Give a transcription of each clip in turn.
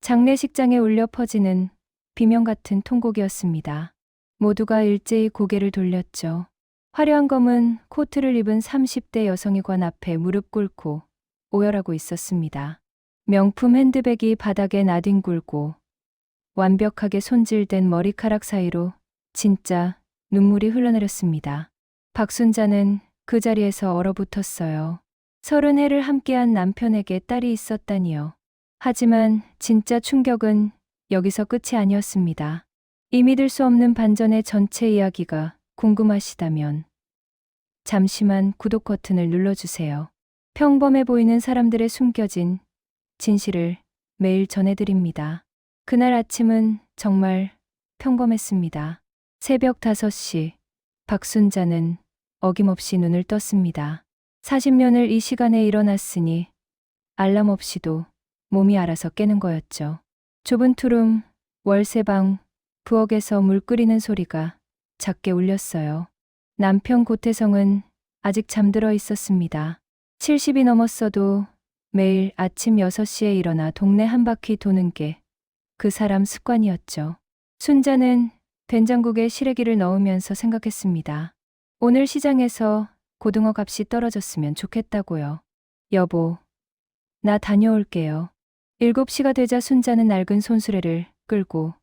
장례식장에 울려 퍼지는 비명 같은 통곡이었습니다. 모두가 일제히 고개를 돌렸죠. 화려한 검은 코트를 입은 30대 여성이 관 앞에 무릎 꿇고 오열하고 있었습니다. 명품 핸드백이 바닥에 나뒹굴고 완벽하게 손질된 머리카락 사이로 진짜 눈물이 흘러내렸습니다. 박순자는 그 자리에서 얼어붙었어요. 30해를 함께한 남편에게 딸이 있었다니요. 하지만 진짜 충격은 여기서 끝이 아니었습니다. 이 믿을 수 없는 반전의 전체 이야기가 궁금하시다면 잠시만 구독 버튼을 눌러주세요. 평범해 보이는 사람들의 숨겨진 진실을 매일 전해드립니다. 그날 아침은 정말 평범했습니다. 새벽 5시, 박순자는 어김없이 눈을 떴습니다. 40년을 이 시간에 일어났으니 알람 없이도 몸이 알아서 깨는 거였죠. 좁은 투룸, 월세방, 부엌에서 물 끓이는 소리가 작게 울렸어요. 남편 고태성은 아직 잠들어 있었습니다. 70이 넘었어도 매일 아침 6시에 일어나 동네 한 바퀴 도는 게 그 사람 습관이었죠. 순자는 된장국에 시래기를 넣으면서 생각했습니다. 오늘 시장에서 고등어 값이 떨어졌으면 좋겠다고요. 여보, 나 다녀올게요. 7시가 되자 순자는 낡은 손수레를 끌고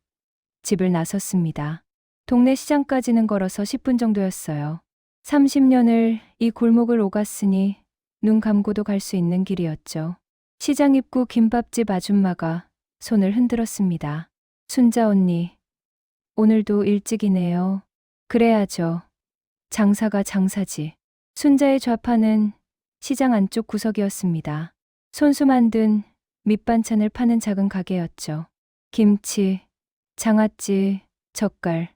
집을 나섰습니다. 동네 시장까지는 걸어서 10분 정도였어요. 30년을 이 골목을 오갔으니 눈 감고도 갈 수 있는 길이었죠. 시장 입구 김밥집 아줌마가 손을 흔들었습니다. 순자 언니, 오늘도 일찍이네요. 그래야죠. 장사가 장사지. 순자의 좌파는 시장 안쪽 구석이었습니다. 손수 만든 밑반찬을 파는 작은 가게였죠. 김치, 장아찌, 젓갈,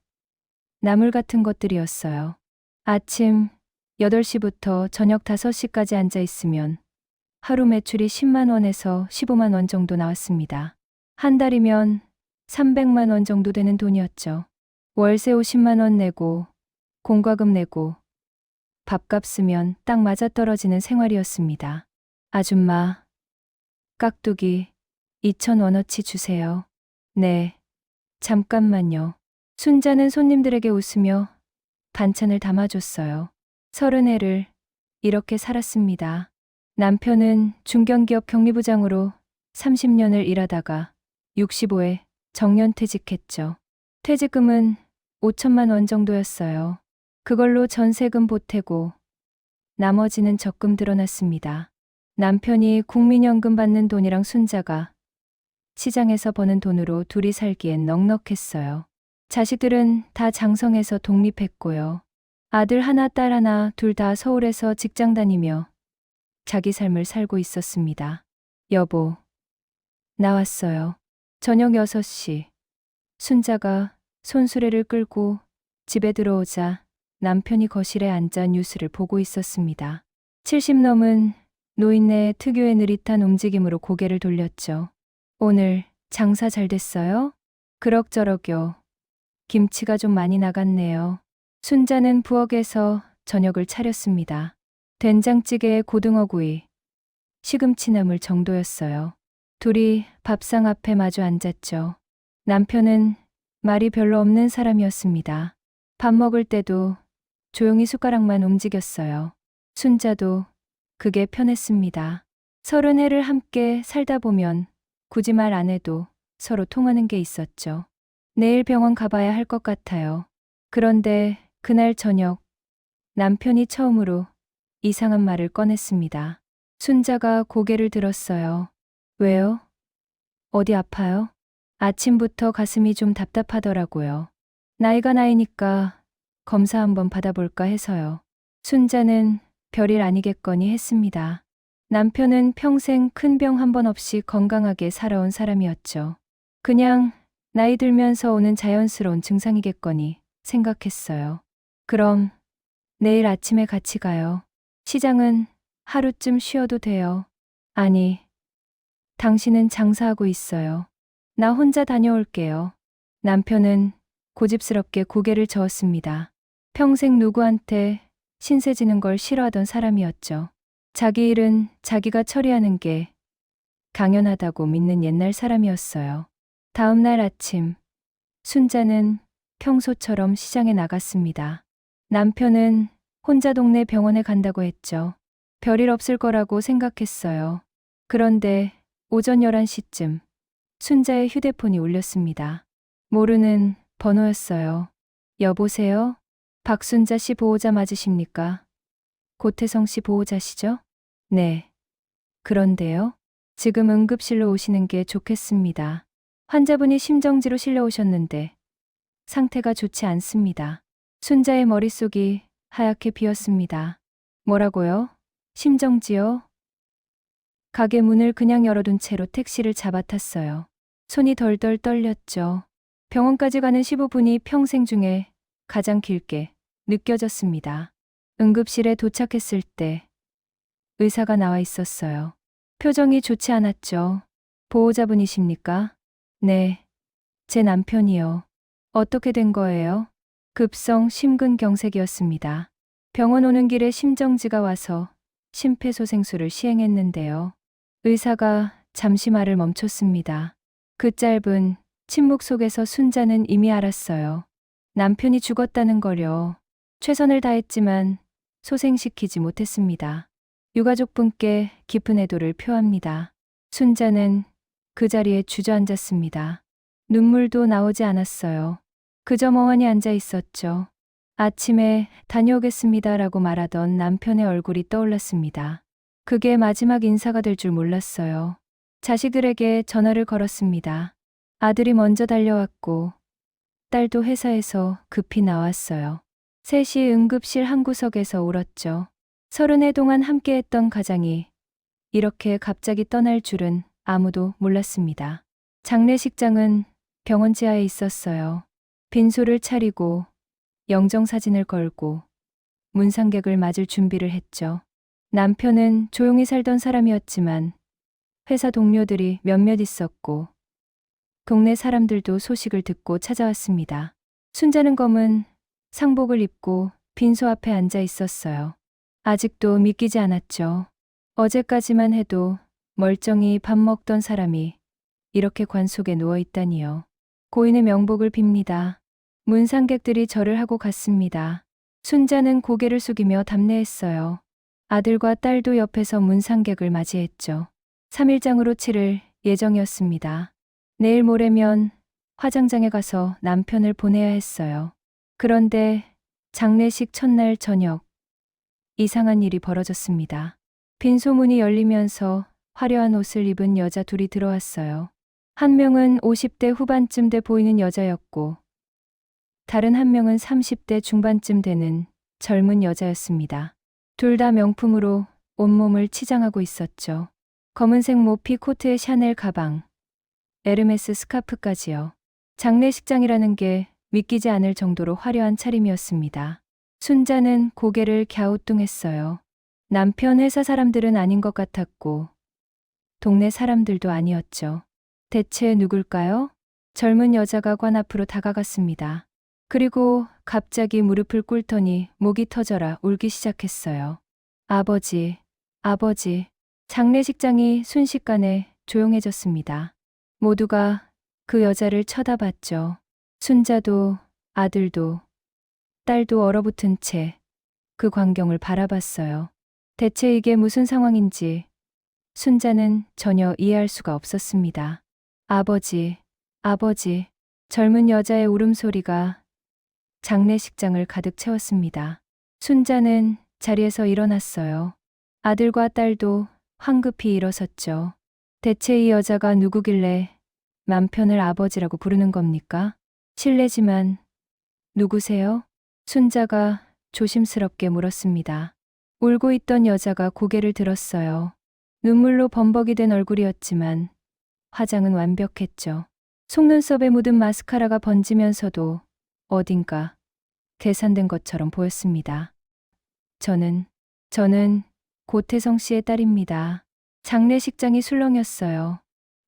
나물 같은 것들이었어요. 아침 8시부터 저녁 5시까지 앉아 있으면 하루 매출이 10만 원에서 15만 원 정도 나왔습니다. 한 달이면 300만 원 정도 되는 돈이었죠. 월세 50만 원 내고 공과금 내고 밥값 쓰면 딱 맞아떨어지는 생활이었습니다. 아줌마, 깍두기 2,000원어치 주세요. 네, 잠깐만요. 순자는 손님들에게 웃으며 반찬을 담아줬어요. 30해를 이렇게 살았습니다. 남편은 중견기업 경리부장으로 30년을 일하다가 65에 정년퇴직했죠. 퇴직금은 5천만 원 정도였어요. 그걸로 전세금 보태고 나머지는 적금 들어놨습니다. 남편이 국민연금 받는 돈이랑 순자가 시장에서 버는 돈으로 둘이 살기엔 넉넉했어요. 자식들은 다 장성해서 독립했고요. 아들 하나, 딸 하나, 둘 다 서울에서 직장 다니며 자기 삶을 살고 있었습니다. 여보, 나왔어요. 저녁 6시. 순자가 손수레를 끌고 집에 들어오자 남편이 거실에 앉아 뉴스를 보고 있었습니다. 70 넘은 노인네의 특유의 느릿한 움직임으로 고개를 돌렸죠. 오늘 장사 잘 됐어요? 그럭저럭요. 김치가 좀 많이 나갔네요. 순자는 부엌에서 저녁을 차렸습니다. 된장찌개에 고등어구이, 시금치나물 정도였어요. 둘이 밥상 앞에 마주 앉았죠. 남편은 말이 별로 없는 사람이었습니다. 밥 먹을 때도 조용히 숟가락만 움직였어요. 순자도 그게 편했습니다. 30해를 함께 살다 보면 굳이 말 안 해도 서로 통하는 게 있었죠. 내일 병원 가봐야 할 것 같아요. 그런데 그날 저녁 남편이 처음으로 이상한 말을 꺼냈습니다. 순자가 고개를 들었어요. 왜요? 어디 아파요? 아침부터 가슴이 좀 답답하더라고요. 나이가 나이니까 검사 한번 받아볼까 해서요. 순자는 별일 아니겠거니 했습니다. 남편은 평생 큰 병 한 번 없이 건강하게 살아온 사람이었죠. 그냥 나이 들면서 오는 자연스러운 증상이겠거니 생각했어요. 그럼 내일 아침에 같이 가요. 시장은 하루쯤 쉬어도 돼요. 아니, 당신은 장사하고 있어요. 나 혼자 다녀올게요. 남편은 고집스럽게 고개를 저었습니다. 평생 누구한테 신세 지는 걸 싫어하던 사람이었죠. 자기 일은 자기가 처리하는 게 당연하다고 믿는 옛날 사람이었어요. 다음 날 아침, 순자는 평소처럼 시장에 나갔습니다. 남편은 혼자 동네 병원에 간다고 했죠. 별일 없을 거라고 생각했어요. 그런데 오전 11시쯤 순자의 휴대폰이 울렸습니다. 모르는 번호였어요. 여보세요? 박순자 씨 보호자 맞으십니까? 고태성 씨 보호자시죠? 네. 그런데요? 지금 응급실로 오시는 게 좋겠습니다. 환자분이 심정지로 실려오셨는데 상태가 좋지 않습니다. 순자의 머릿속이 하얗게 비었습니다. 뭐라고요? 심정지요? 가게 문을 그냥 열어둔 채로 택시를 잡아탔어요. 손이 덜덜 떨렸죠. 병원까지 가는 15분이 평생 중에 가장 길게 느껴졌습니다. 응급실에 도착했을 때 의사가 나와 있었어요. 표정이 좋지 않았죠. 보호자분이십니까? 네, 제 남편이요. 어떻게 된 거예요? 급성 심근경색이었습니다. 병원 오는 길에 심정지가 와서 심폐소생술을 시행했는데요. 의사가 잠시 말을 멈췄습니다. 그 짧은 침묵 속에서 순자는 이미 알았어요. 남편이 죽었다는 거려. 최선을 다했지만 소생시키지 못했습니다. 유가족분께 깊은 애도를 표합니다. 순자는 그 자리에 주저앉았습니다. 눈물도 나오지 않았어요. 그저 멍하니 앉아 있었죠. 아침에 다녀오겠습니다라고 말하던 남편의 얼굴이 떠올랐습니다. 그게 마지막 인사가 될 줄 몰랐어요. 자식들에게 전화를 걸었습니다. 아들이 먼저 달려왔고 딸도 회사에서 급히 나왔어요. 셋이 응급실 한 구석에서 울었죠. 30해 동안 함께했던 가장이 이렇게 갑자기 떠날 줄은 아무도 몰랐습니다. 장례식장은 병원 지하에 있었어요. 빈소를 차리고 영정사진을 걸고 문상객을 맞을 준비를 했죠. 남편은 조용히 살던 사람이었지만 회사 동료들이 몇몇 있었고 동네 사람들도 소식을 듣고 찾아왔습니다. 순자는 검은 상복을 입고 빈소 앞에 앉아 있었어요. 아직도 믿기지 않았죠. 어제까지만 해도 멀쩡히 밥 먹던 사람이 이렇게 관 속에 누워 있다니요. 고인의 명복을 빕니다. 문상객들이 절을 하고 갔습니다. 순자는 고개를 숙이며 답례했어요. 아들과 딸도 옆에서 문상객을 맞이했죠. 3일장으로 치를 예정이었습니다. 내일 모레면 화장장에 가서 남편을 보내야 했어요. 그런데 장례식 첫날 저녁 이상한 일이 벌어졌습니다. 빈소문이 열리면서 화려한 옷을 입은 여자 둘이 들어왔어요. 한 명은 50대 후반쯤 돼 보이는 여자였고 다른 한 명은 30대 중반쯤 되는 젊은 여자였습니다. 둘 다 명품으로 온몸을 치장하고 있었죠. 검은색 모피 코트에 샤넬 가방, 에르메스 스카프까지요. 장례식장이라는 게 믿기지 않을 정도로 화려한 차림이었습니다. 순자는 고개를 갸우뚱했어요. 남편 회사 사람들은 아닌 것 같았고 동네 사람들도 아니었죠. 대체 누굴까요? 젊은 여자가 관 앞으로 다가갔습니다. 그리고 갑자기 무릎을 꿇더니 목이 터져라 울기 시작했어요. 아버지, 아버지. 장례식장이 순식간에 조용해졌습니다. 모두가 그 여자를 쳐다봤죠. 순자도 아들도 딸도 얼어붙은 채 그 광경을 바라봤어요. 대체 이게 무슨 상황인지 순자는 전혀 이해할 수가 없었습니다. 아버지, 아버지. 젊은 여자의 울음소리가 장례식장을 가득 채웠습니다. 순자는 자리에서 일어났어요. 아들과 딸도 황급히 일어섰죠. 대체 이 여자가 누구길래 남편을 아버지라고 부르는 겁니까? 실례지만 누구세요? 순자가 조심스럽게 물었습니다. 울고 있던 여자가 고개를 들었어요. 눈물로 범벅이 된 얼굴이었지만 화장은 완벽했죠. 속눈썹에 묻은 마스카라가 번지면서도 어딘가 계산된 것처럼 보였습니다. 저는 고태성 씨의 딸입니다. 장례식장이 술렁였어요.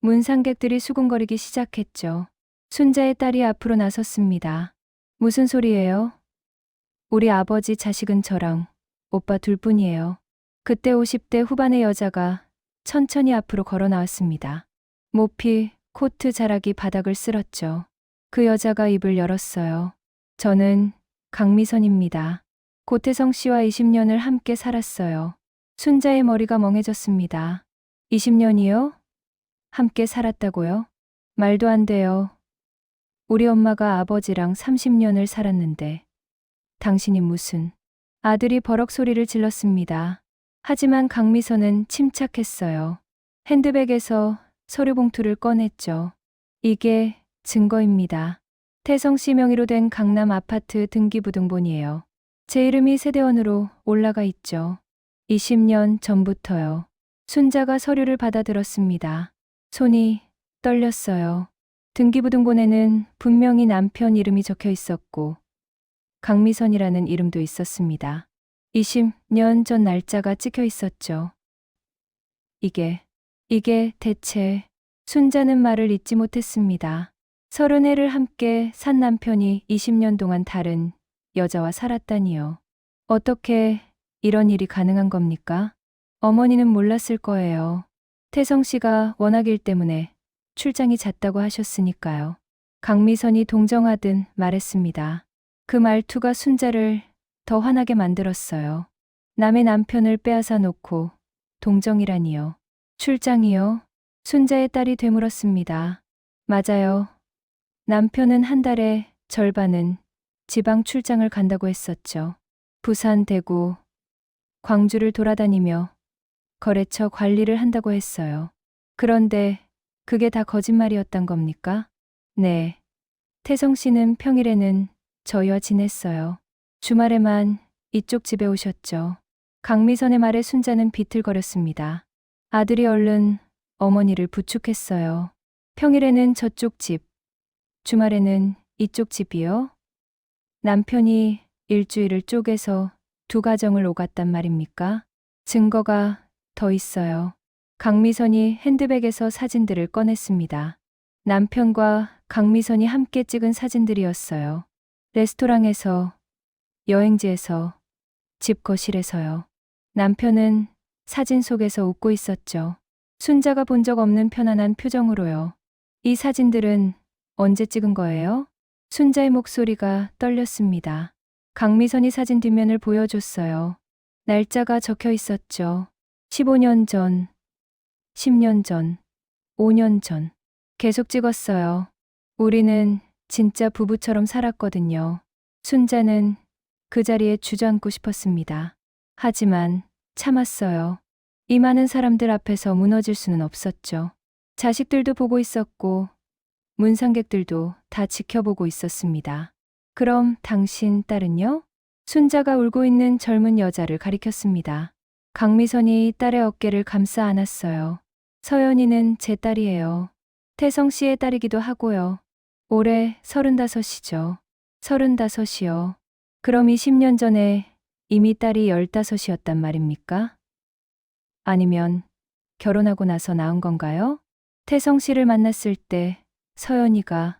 문상객들이 수군거리기 시작했죠. 순자의 딸이 앞으로 나섰습니다. 무슨 소리예요? 우리 아버지 자식은 저랑 오빠 둘뿐이에요. 그때 50대 후반의 여자가 천천히 앞으로 걸어 나왔습니다. 모피, 코트 자락이 바닥을 쓸었죠. 그 여자가 입을 열었어요. 저는 강미선입니다. 고태성 씨와 20년을 함께 살았어요. 순자의 머리가 멍해졌습니다. 20년이요? 함께 살았다고요? 말도 안 돼요. 우리 엄마가 아버지랑 30년을 살았는데 당신이 무슨... 아들이 버럭 소리를 질렀습니다. 하지만 강미선은 침착했어요. 핸드백에서 서류 봉투를 꺼냈죠. 이게 증거입니다. 태성 씨 명의로 된 강남 아파트 등기부등본이에요. 제 이름이 세대원으로 올라가 있죠. 20년 전부터요. 순자가 서류를 받아들었습니다. 손이 떨렸어요. 등기부등본에는 분명히 남편 이름이 적혀 있었고 강미선이라는 이름도 있었습니다. 20년 전 날짜가 찍혀 있었죠. 이게 대체... 순자는 말을 잇지 못했습니다. 30해를 함께 산 남편이 20년 동안 다른 여자와 살았다니요. 어떻게 이런 일이 가능한 겁니까? 어머니는 몰랐을 거예요. 태성 씨가 워낙 일 때문에 출장이 잦다고 하셨으니까요. 강미선이 동정하듯 말했습니다. 그 말투가 순자를 더 화나게 만들었어요. 남의 남편을 빼앗아 놓고 동정이라니요. 출장이요? 순자의 딸이 되물었습니다. 맞아요. 남편은 한 달에 절반은 지방 출장을 간다고 했었죠. 부산, 대구, 광주를 돌아다니며 거래처 관리를 한다고 했어요. 그런데 그게 다 거짓말이었단 겁니까? 네. 태성 씨는 평일에는 저희와 지냈어요. 주말에만 이쪽 집에 오셨죠. 강미선의 말에 순자는 비틀거렸습니다. 아들이 얼른 어머니를 부축했어요. 평일에는 저쪽 집, 주말에는 이쪽 집이요? 남편이 일주일을 쪼개서 두 가정을 오갔단 말입니까? 증거가 더 있어요. 강미선이 핸드백에서 사진들을 꺼냈습니다. 남편과 강미선이 함께 찍은 사진들이었어요. 레스토랑에서, 여행지에서, 집 거실에서요. 남편은 사진 속에서 웃고 있었죠. 순자가 본 적 없는 편안한 표정으로요. 이 사진들은 언제 찍은 거예요? 순자의 목소리가 떨렸습니다. 강미선이 사진 뒷면을 보여줬어요. 날짜가 적혀 있었죠. 15년 전, 10년 전, 5년 전. 계속 찍었어요. 우리는 진짜 부부처럼 살았거든요. 순자는 그 자리에 주저앉고 싶었습니다. 하지만 참았어요. 이 많은 사람들 앞에서 무너질 수는 없었죠. 자식들도 보고 있었고 문상객들도 다 지켜보고 있었습니다. 그럼 당신 딸은요? 순자가 울고 있는 젊은 여자를 가리켰습니다. 강미선이 딸의 어깨를 감싸 안았어요. 서연이는 제 딸이에요. 태성 씨의 딸이기도 하고요. 올해 35이죠. 35이요. 그럼 20년 전에 이미 딸이 15이었단 말입니까? 아니면 결혼하고 나서 낳은 건가요? 태성 씨를 만났을 때 서연이가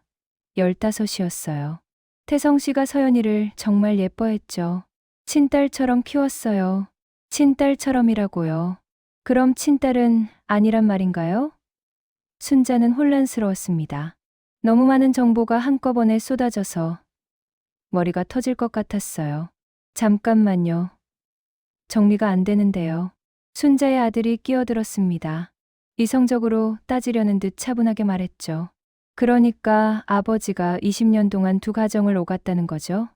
15이었어요. 태성 씨가 서연이를 정말 예뻐했죠. 친딸처럼 키웠어요. 친딸처럼이라고요. 그럼 친딸은 아니란 말인가요? 순자는 혼란스러웠습니다. 너무 많은 정보가 한꺼번에 쏟아져서 머리가 터질 것 같았어요. 잠깐만요. 정리가 안 되는데요. 순자의 아들이 끼어들었습니다. 이성적으로 따지려는 듯 차분하게 말했죠. 그러니까 아버지가 20년 동안 두 가정을 오갔다는 거죠?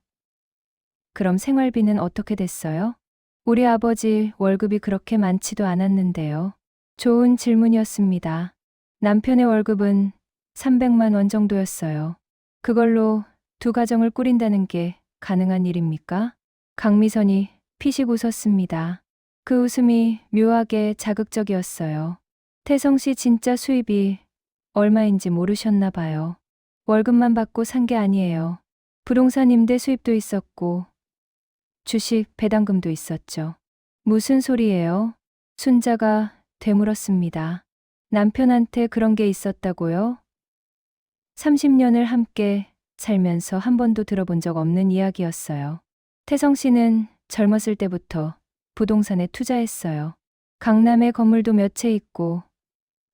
그럼 생활비는 어떻게 됐어요? 우리 아버지 월급이 그렇게 많지도 않았는데요. 좋은 질문이었습니다. 남편의 월급은 300만 원 정도였어요. 그걸로 두 가정을 꾸린다는 게 가능한 일입니까? 강미선이 피식 웃었습니다. 그 웃음이 묘하게 자극적이었어요. 태성 씨 진짜 수입이 얼마인지 모르셨나 봐요. 월급만 받고 산 게 아니에요. 부동산 임대 수입도 있었고 주식 배당금도 있었죠. 무슨 소리예요? 순자가 되물었습니다. 남편한테 그런 게 있었다고요? 30년을 함께 살면서 한 번도 들어본 적 없는 이야기였어요. 태성 씨는 젊었을 때부터 부동산에 투자했어요. 강남에 건물도 몇 채 있고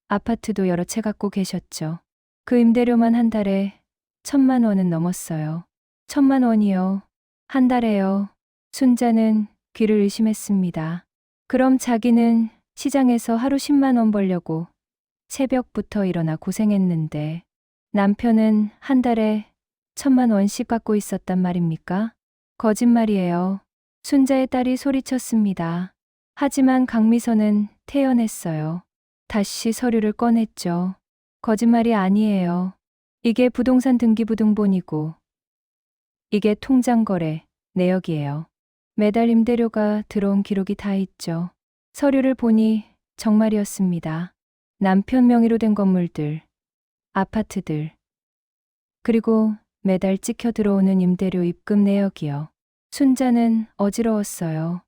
아파트도 여러 채 갖고 계셨죠. 그 임대료만 한 달에 1,000만 원은 넘었어요. 1,000만 원이요. 한 달에요. 순자는 귀를 의심했습니다. 그럼 자기는 시장에서 하루 10만 원 벌려고 새벽부터 일어나 고생했는데 남편은 한 달에 1,000만 원씩 갖고 있었단 말입니까? 거짓말이에요. 순자의 딸이 소리쳤습니다. 하지만 강미선은 태연했어요. 다시 서류를 꺼냈죠. 거짓말이 아니에요. 이게 부동산 등기부등본이고 이게 통장거래 내역이에요. 매달 임대료가 들어온 기록이 다 있죠. 서류를 보니 정말이었습니다. 남편 명의로 된 건물들, 아파트들, 그리고 매달 찍혀 들어오는 임대료 입금 내역이요. 순자는 어지러웠어요.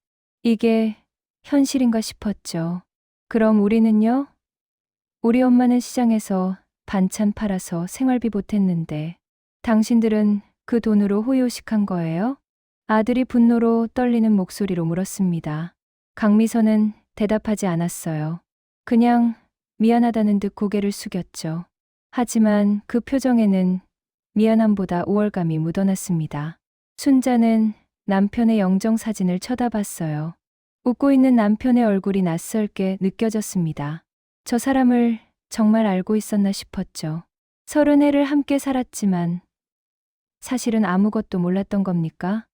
이게 현실인가 싶었죠. 그럼 우리는요? 우리 엄마는 시장에서 반찬 팔아서 생활비 보탰는데 당신들은 그 돈으로 호요식한 거예요? 아들이 분노로 떨리는 목소리로 물었습니다. 강미선은 대답하지 않았어요. 그냥 미안하다는 듯 고개를 숙였죠. 하지만 그 표정에는 미안함보다 우월감이 묻어났습니다. 순자는 남편의 영정사진을 쳐다봤어요. 웃고 있는 남편의 얼굴이 낯설게 느껴졌습니다. 저 사람을 정말 알고 있었나 싶었죠. 30해를 함께 살았지만 사실은 아무것도 몰랐던 겁니까?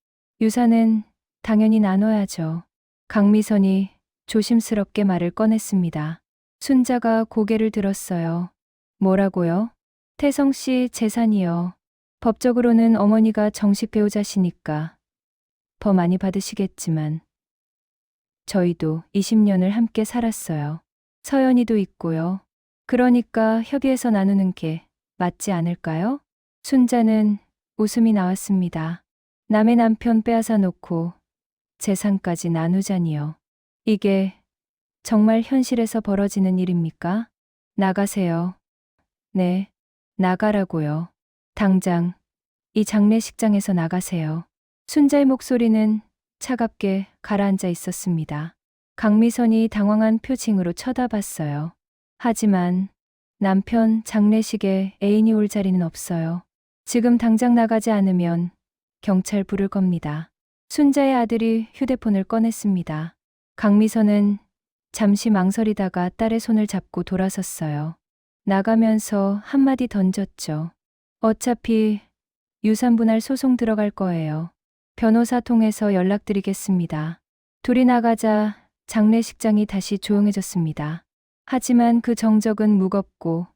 유산은 당연히 나눠야죠. 강미선이 조심스럽게 말을 꺼냈습니다. 순자가 고개를 들었어요. 뭐라고요? 태성 씨 재산이요. 법적으로는 어머니가 정식 배우자시니까 더 많이 받으시겠지만 저희도 20년을 함께 살았어요. 서연이도 있고요. 그러니까 협의해서 나누는 게 맞지 않을까요? 순자는 웃음이 나왔습니다. 남의 남편 빼앗아 놓고 재산까지 나누자니요. 이게 정말 현실에서 벌어지는 일입니까? 나가세요. 네, 나가라고요. 당장 이 장례식장에서 나가세요. 순자의 목소리는 차갑게 가라앉아 있었습니다. 강미선이 당황한 표情으로 쳐다봤어요. 하지만 남편 장례식에 애인이 올 자리는 없어요. 지금 당장 나가지 않으면 경찰 부를 겁니다. 순자의 아들이 휴대폰을 꺼냈습니다. 강미선은 잠시 망설이다가 딸의 손을 잡고 돌아섰어요. 나가면서 한마디 던졌죠. 어차피 유산분할 소송 들어갈 거예요. 변호사 통해서 연락드리겠습니다. 둘이 나가자 장례식장이 다시 조용해졌습니다. 하지만 그 정적은 무겁고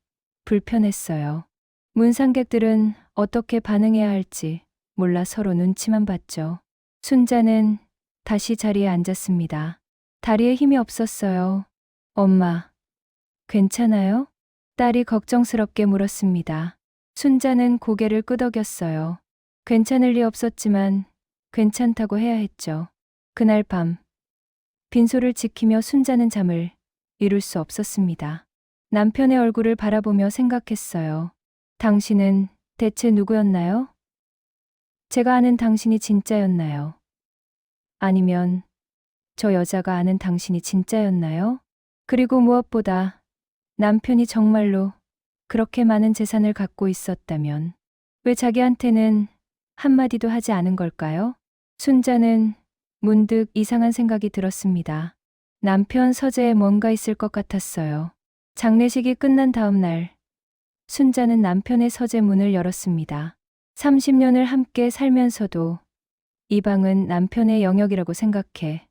불편했어요. 문상객들은 어떻게 반응해야 할지 몰라 서로 눈치만 봤죠. 순자는 다시 자리에 앉았습니다. 다리에 힘이 없었어요. 엄마, 괜찮아요? 딸이 걱정스럽게 물었습니다. 순자는 고개를 끄덕였어요. 괜찮을 리 없었지만 괜찮다고 해야 했죠. 그날 밤 빈소를 지키며 순자는 잠을 이룰 수 없었습니다. 남편의 얼굴을 바라보며 생각했어요. 당신은 대체 누구였나요? 제가 아는 당신이 진짜였나요? 아니면 저 여자가 아는 당신이 진짜였나요? 그리고 무엇보다 남편이 정말로 그렇게 많은 재산을 갖고 있었다면 왜 자기한테는 한마디도 하지 않은 걸까요? 순자는 문득 이상한 생각이 들었습니다. 남편 서재에 뭔가 있을 것 같았어요. 장례식이 끝난 다음 날, 순자는 남편의 서재 문을 열었습니다. 30년을 함께 살면서도 이 방은 남편의 영역이라고 생각해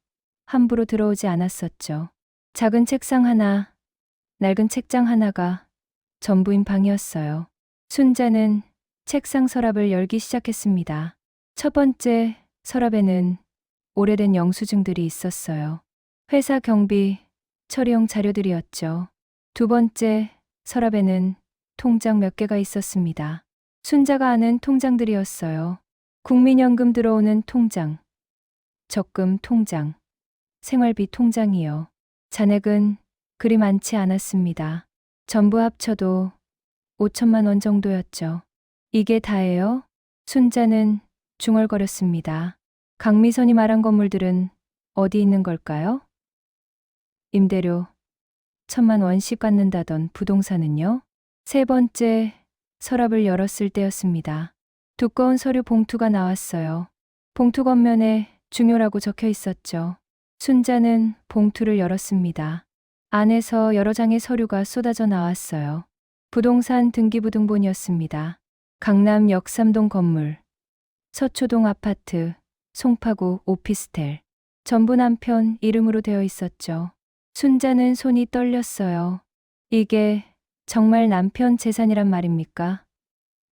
함부로 들어오지 않았었죠. 작은 책상 하나, 낡은 책장 하나가 전부인 방이었어요. 순자는 책상 서랍을 열기 시작했습니다. 첫 번째 서랍에는 오래된 영수증들이 있었어요. 회사 경비, 처리용 자료들이었죠. 두 번째 서랍에는 통장 몇 개가 있었습니다. 순자가 아는 통장들이었어요. 국민연금 들어오는 통장, 적금 통장, 생활비 통장이요. 잔액은 그리 많지 않았습니다. 전부 합쳐도 5천만 원 정도였죠. 이게 다예요? 순자는 중얼거렸습니다. 강미선이 말한 건물들은 어디 있는 걸까요? 임대료 1,000만 원씩 받는다던 부동산은요? 세 번째, 서랍을 열었을 때였습니다. 두꺼운 서류 봉투가 나왔어요. 봉투 겉면에 중요라고 적혀 있었죠. 순자는 봉투를 열었습니다. 안에서 여러 장의 서류가 쏟아져 나왔어요. 부동산 등기부등본이었습니다. 강남 역삼동 건물, 서초동 아파트, 송파구 오피스텔. 전부 남편 이름으로 되어 있었죠. 순자는 손이 떨렸어요. 이게 정말 남편 재산이란 말입니까?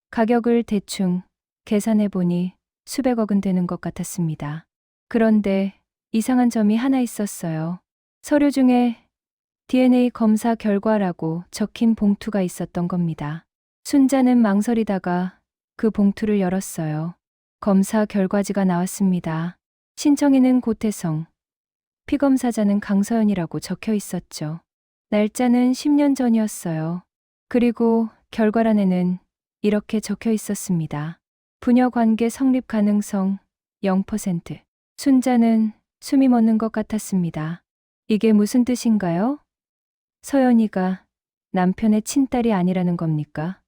가격을 대충 계산해 보니 수백억은 되는 것 같았습니다. 그런데 이상한 점이 하나 있었어요. 서류 중에 DNA 검사 결과라고 적힌 봉투가 있었던 겁니다. 순자는 망설이다가 그 봉투를 열었어요. 검사 결과지가 나왔습니다. 신청인은 고태성, 피검사자는 강서연이라고 적혀 있었죠. 날짜는 10년 전이었어요. 그리고 결과란에는 이렇게 적혀 있었습니다. 부녀 관계 성립 가능성 0%. 순자는 숨이 멎는 것 같았습니다. 이게 무슨 뜻인가요? 서연이가 남편의 친딸이 아니라는 겁니까?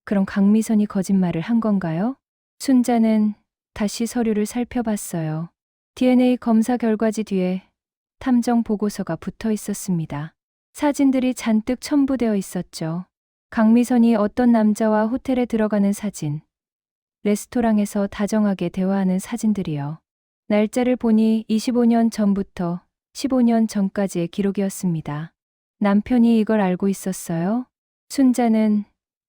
그럼 강미선이 거짓말을 한 건가요? 순자는 다시 서류를 살펴봤어요. DNA 검사 결과지 뒤에 탐정 보고서가 붙어 있었습니다. 사진들이 잔뜩 첨부되어 있었죠. 강미선이 어떤 남자와 호텔에 들어가는 사진, 레스토랑에서 다정하게 대화하는 사진들이요. 날짜를 보니 25년 전부터 15년 전까지의 기록이었습니다. 남편이 이걸 알고 있었어요? 순자는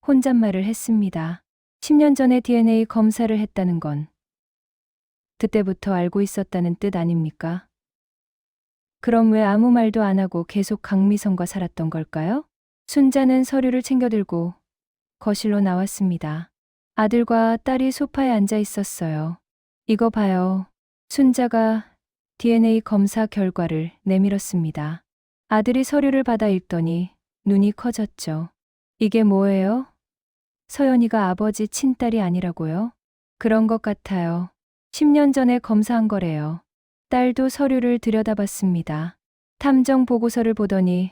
혼잣말을 했습니다. 10년 전에 DNA 검사를 했다는 건 그때부터 알고 있었다는 뜻 아닙니까? 그럼 왜 아무 말도 안 하고 계속 강미선과 살았던 걸까요? 순자는 서류를 챙겨들고 거실로 나왔습니다. 아들과 딸이 소파에 앉아 있었어요. 이거 봐요. 순자가 DNA 검사 결과를 내밀었습니다. 아들이 서류를 받아 읽더니 눈이 커졌죠. 이게 뭐예요? 서연이가 아버지 친딸이 아니라고요? 그런 것 같아요. 10년 전에 검사한 거래요. 딸도 서류를 들여다봤습니다. 탐정 보고서를 보더니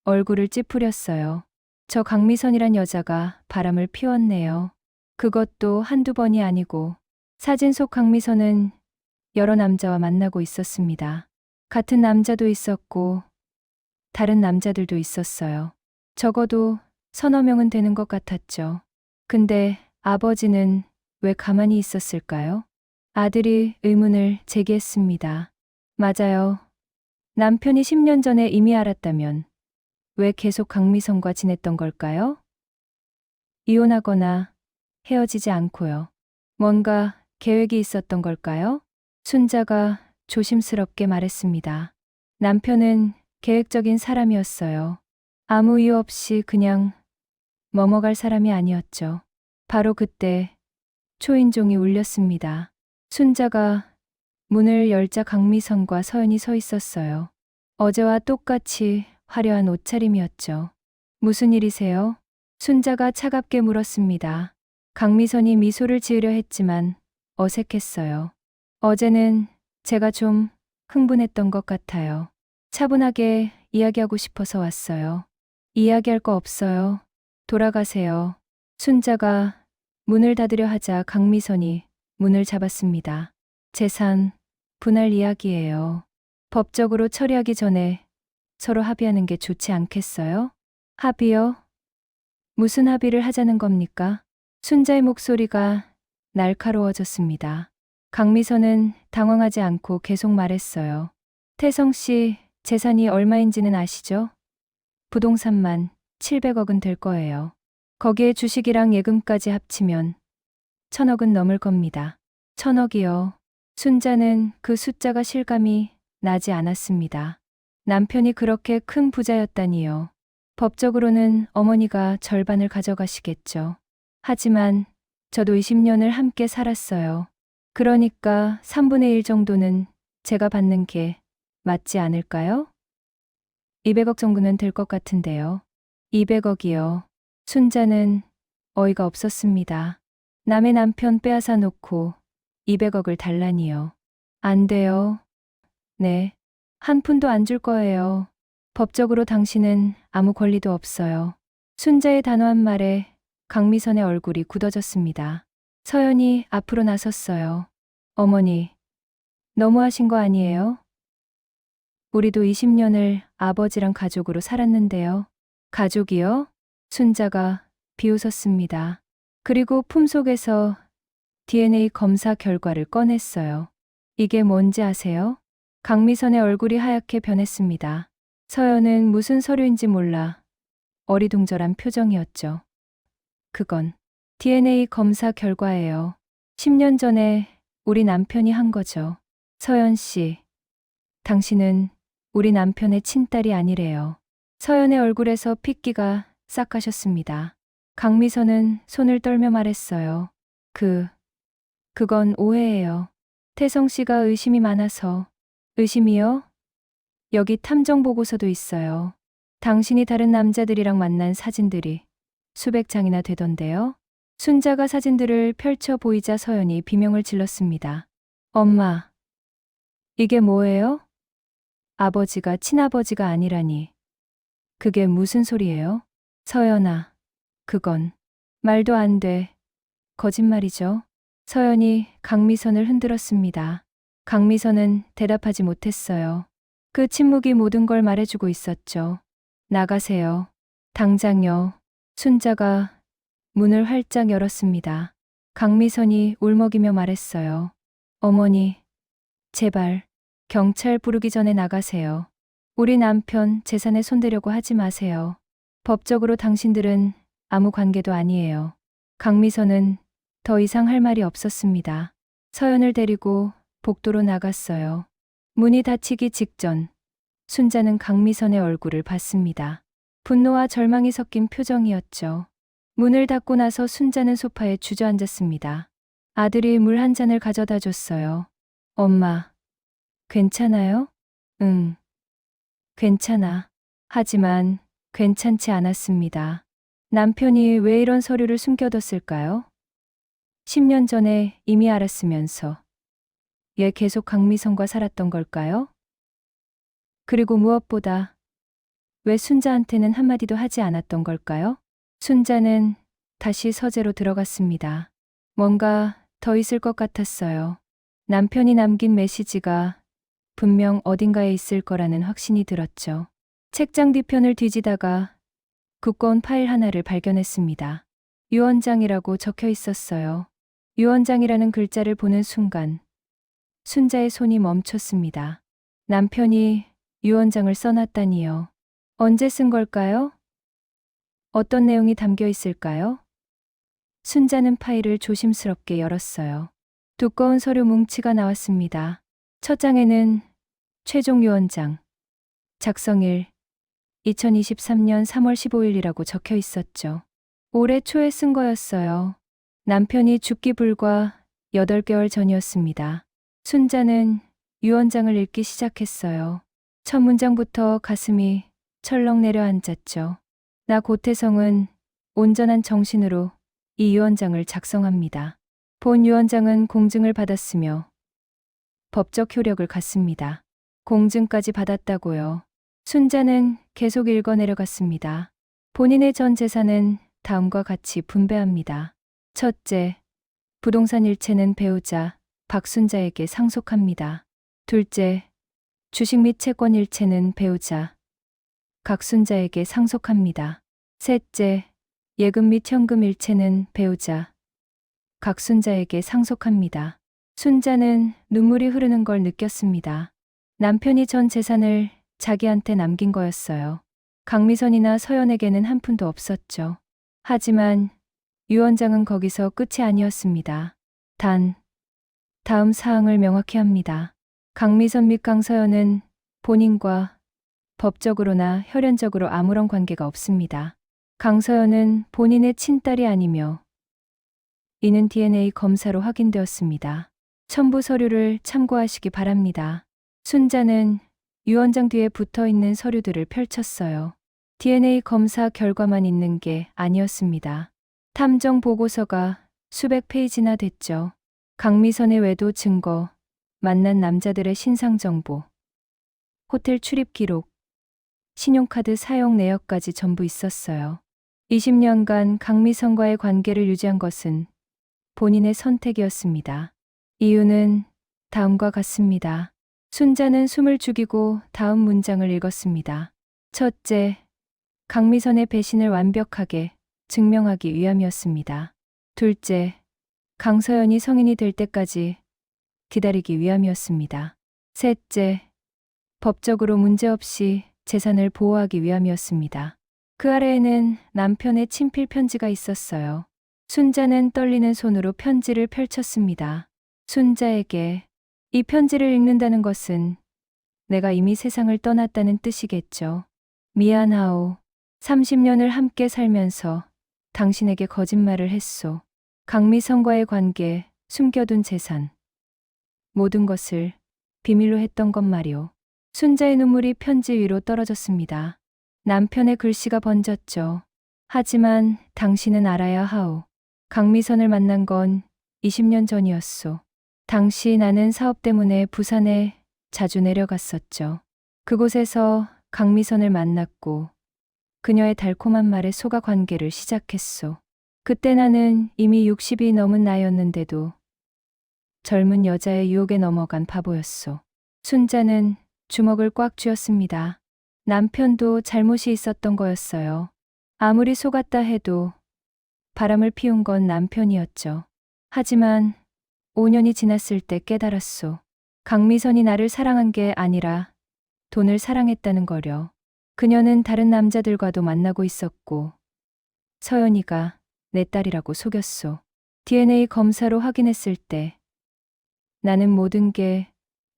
얼굴을 찌푸렸어요. 저 강미선이란 여자가 바람을 피웠네요. 그것도 한두 번이 아니고 사진 속 강미선은 여러 남자와 만나고 있었습니다. 같은 남자도 있었고 다른 남자들도 있었어요. 적어도 서너 명은 되는 것 같았죠. 근데 아버지는 왜 가만히 있었을까요? 아들이 의문을 제기했습니다. 맞아요. 남편이 10년 전에 이미 알았다면 왜 계속 강미선과 지냈던 걸까요? 이혼하거나 헤어지지 않고요. 뭔가 계획이 있었던 걸까요? 순자가 조심스럽게 말했습니다. 남편은 계획적인 사람이었어요. 아무 이유 없이 그냥 넘어갈 사람이 아니었죠. 바로 그때 초인종이 울렸습니다. 순자가 문을 열자 강미선과 서연이 서 있었어요. 어제와 똑같이 화려한 옷차림이었죠. 무슨 일이세요? 순자가 차갑게 물었습니다. 강미선이 미소를 지으려 했지만 어색했어요. 어제는 제가 좀 흥분했던 것 같아요. 차분하게 이야기하고 싶어서 왔어요. 이야기할 거 없어요. 돌아가세요. 순자가 문을 닫으려 하자 강미선이 문을 잡았습니다. 재산 분할 이야기예요. 법적으로 처리하기 전에 서로 합의하는 게 좋지 않겠어요? 합의요? 무슨 합의를 하자는 겁니까? 순자의 목소리가 날카로워졌습니다. 강미선은 당황하지 않고 계속 말했어요. 태성 씨 재산이 얼마인지는 아시죠? 부동산만 700억은 될 거예요. 거기에 주식이랑 예금까지 합치면 1,000억은 넘을 겁니다. 1,000억이요. 순자는 그 숫자가 실감이 나지 않았습니다. 남편이 그렇게 큰 부자였다니요. 법적으로는 어머니가 절반을 가져가시겠죠. 하지만 저도 20년을 함께 살았어요. 그러니까 3분의 1 정도는 제가 받는 게 맞지 않을까요? 200억 정도는 될 것 같은데요. 200억이요. 순자는 어이가 없었습니다. 남의 남편 빼앗아 놓고 200억을 달라니요. 안 돼요. 네. 한 푼도 안 줄 거예요. 법적으로 당신은 아무 권리도 없어요. 순자의 단호한 말에 강미선의 얼굴이 굳어졌습니다. 서연이 앞으로 나섰어요. 어머니, 너무하신 거 아니에요? 우리도 20년을 아버지랑 가족으로 살았는데요. 가족이요? 순자가 비웃었습니다. 그리고 품속에서 DNA 검사 결과를 꺼냈어요. 이게 뭔지 아세요? 강미선의 얼굴이 하얗게 변했습니다. 서연은 무슨 서류인지 몰라 어리둥절한 표정이었죠. 그건 DNA 검사 결과예요. 10년 전에 우리 남편이 한 거죠. 서연 씨, 당신은 우리 남편의 친딸이 아니래요. 서연의 얼굴에서 핏기가 싹 가셨습니다. 강미선은 손을 떨며 말했어요. 그건 오해예요. 태성 씨가 의심이 많아서. 의심이요? 여기 탐정 보고서도 있어요. 당신이 다른 남자들이랑 만난 사진들이 수백 장이나 되던데요. 순자가 사진들을 펼쳐 보이자 서연이 비명을 질렀습니다. 엄마, 이게 뭐예요? 아버지가 친아버지가 아니라니. 그게 무슨 소리예요? 서연아, 그건 말도 안 돼. 거짓말이죠. 서연이 강미선을 흔들었습니다. 강미선은 대답하지 못했어요. 그 침묵이 모든 걸 말해주고 있었죠. 나가세요. 당장요. 순자가 문을 활짝 열었습니다. 강미선이 울먹이며 말했어요. 어머니, 제발 경찰 부르기 전에 나가세요. 우리 남편 재산에 손대려고 하지 마세요. 법적으로 당신들은 아무 관계도 아니에요. 강미선은 더 이상 할 말이 없었습니다. 서연을 데리고 복도로 나갔어요. 문이 닫히기 직전 순자는 강미선의 얼굴을 봤습니다. 분노와 절망이 섞인 표정이었죠. 문을 닫고 나서 순자는 소파에 주저앉았습니다. 아들이 물 한 잔을 가져다 줬어요. 엄마, 괜찮아요? 응, 괜찮아. 하지만 괜찮지 않았습니다. 남편이 왜 이런 서류를 숨겨뒀을까요? 10년 전에 이미 알았으면서 얘 계속 강미선과 살았던 걸까요? 그리고 무엇보다 왜 순자한테는 한마디도 하지 않았던 걸까요? 순자는 다시 서재로 들어갔습니다. 뭔가 더 있을 것 같았어요. 남편이 남긴 메시지가 분명 어딘가에 있을 거라는 확신이 들었죠. 책장 뒤편을 뒤지다가 두꺼운 파일 하나를 발견했습니다. 유언장이라고 적혀 있었어요. 유언장이라는 글자를 보는 순간 순자의 손이 멈췄습니다. 남편이 유언장을 써놨다니요. 언제 쓴 걸까요? 어떤 내용이 담겨 있을까요? 순자는 파일을 조심스럽게 열었어요. 두꺼운 서류 뭉치가 나왔습니다. 첫 장에는 최종 유언장, 작성일 2023년 3월 15일이라고 적혀 있었죠. 올해 초에 쓴 거였어요. 남편이 죽기 불과 8개월 전이었습니다. 순자는 유언장을 읽기 시작했어요. 첫 문장부터 가슴이 철렁 내려앉았죠. 나 고태성은 온전한 정신으로 이 유언장을 작성합니다. 본 유언장은 공증을 받았으며 법적 효력을 갖습니다. 공증까지 받았다고요. 순자는 계속 읽어 내려갔습니다. 본인의 전 재산은 다음과 같이 분배합니다. 첫째, 부동산 일체는 배우자 박순자에게 상속합니다. 둘째, 주식 및 채권 일체는 배우자 각순자에게 상속합니다. 셋째, 예금 및 현금 일체는 배우자 각순자에게 상속합니다. 순자는 눈물이 흐르는 걸 느꼈습니다. 남편이 전 재산을 자기한테 남긴 거였어요. 강미선이나 서연에게는 한 푼도 없었죠. 하지만 유언장은 거기서 끝이 아니었습니다. 다음 사항을 명확히 합니다. 강미선 및 강서연은 본인과 법적으로나 혈연적으로 아무런 관계가 없습니다. 강서연은 본인의 친딸이 아니며 이는 DNA 검사로 확인되었습니다. 첨부 서류를 참고하시기 바랍니다. 순자는 유언장 뒤에 붙어 있는 서류들을 펼쳤어요. DNA 검사 결과만 있는 게 아니었습니다. 탐정 보고서가 수백 페이지나 됐죠. 강미선의 외도 증거, 만난 남자들의 신상 정보, 호텔 출입 기록, 신용카드 사용 내역까지 전부 있었어요. 20년간 강미선과의 관계를 유지한 것은 본인의 선택이었습니다. 이유는 다음과 같습니다. 순자는 숨을 죽이고 다음 문장을 읽었습니다. 첫째, 강미선의 배신을 완벽하게 증명하기 위함이었습니다. 둘째, 강서연이 성인이 될 때까지 기다리기 위함이었습니다. 셋째, 법적으로 문제없이 재산을 보호하기 위함이었습니다. 그 아래에는 남편의 친필 편지가 있었어요. 순자는 떨리는 손으로 편지를 펼쳤습니다. 순자에게 이 편지를 읽는다는 것은 내가 이미 세상을 떠났다는 뜻이겠죠. 미안하오. 30년을 함께 살면서 당신에게 거짓말을 했소. 강미선과의 관계, 숨겨둔 재산, 모든 것을 비밀로 했던 것 말이오. 순자의 눈물이 편지 위로 떨어졌습니다. 남편의 글씨가 번졌죠. 하지만 당신은 알아야 하오. 강미선을 만난 건 20년 전이었소. 당시 나는 사업 때문에 부산에 자주 내려갔었죠. 그곳에서 강미선을 만났고 그녀의 달콤한 말에 속아 관계를 시작했소. 그때 나는 이미 60이 넘은 나이였는데도 젊은 여자의 유혹에 넘어간 바보였소. 순자는 주먹을 꽉 쥐었습니다. 남편도 잘못이 있었던 거였어요. 아무리 속았다 해도 바람을 피운 건 남편이었죠. 하지만 5년이 지났을 때 깨달았소. 강미선이 나를 사랑한 게 아니라 돈을 사랑했다는 거려. 그녀는 다른 남자들과도 만나고 있었고 서연이가 내 딸이라고 속였소. DNA 검사로 확인했을 때 나는 모든 게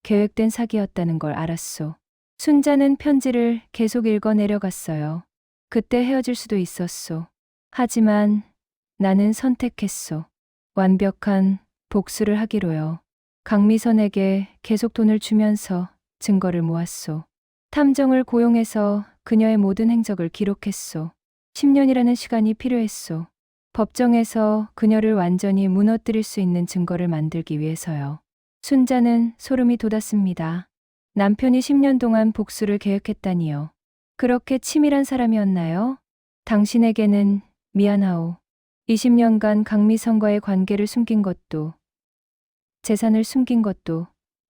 계획된 사기였다는 걸 알았소. 순자는 편지를 계속 읽어 내려갔어요. 그때 헤어질 수도 있었소. 하지만 나는 선택했소. 완벽한 복수를 하기로요. 강미선에게 계속 돈을 주면서 증거를 모았소. 탐정을 고용해서 그녀의 모든 행적을 기록했소. 10년이라는 시간이 필요했소. 법정에서 그녀를 완전히 무너뜨릴 수 있는 증거를 만들기 위해서요. 순자는 소름이 돋았습니다. 남편이 10년 동안 복수를 계획했다니요. 그렇게 치밀한 사람이었나요? 당신에게는 미안하오. 20년간 강미선과의 관계를 숨긴 것도, 재산을 숨긴 것도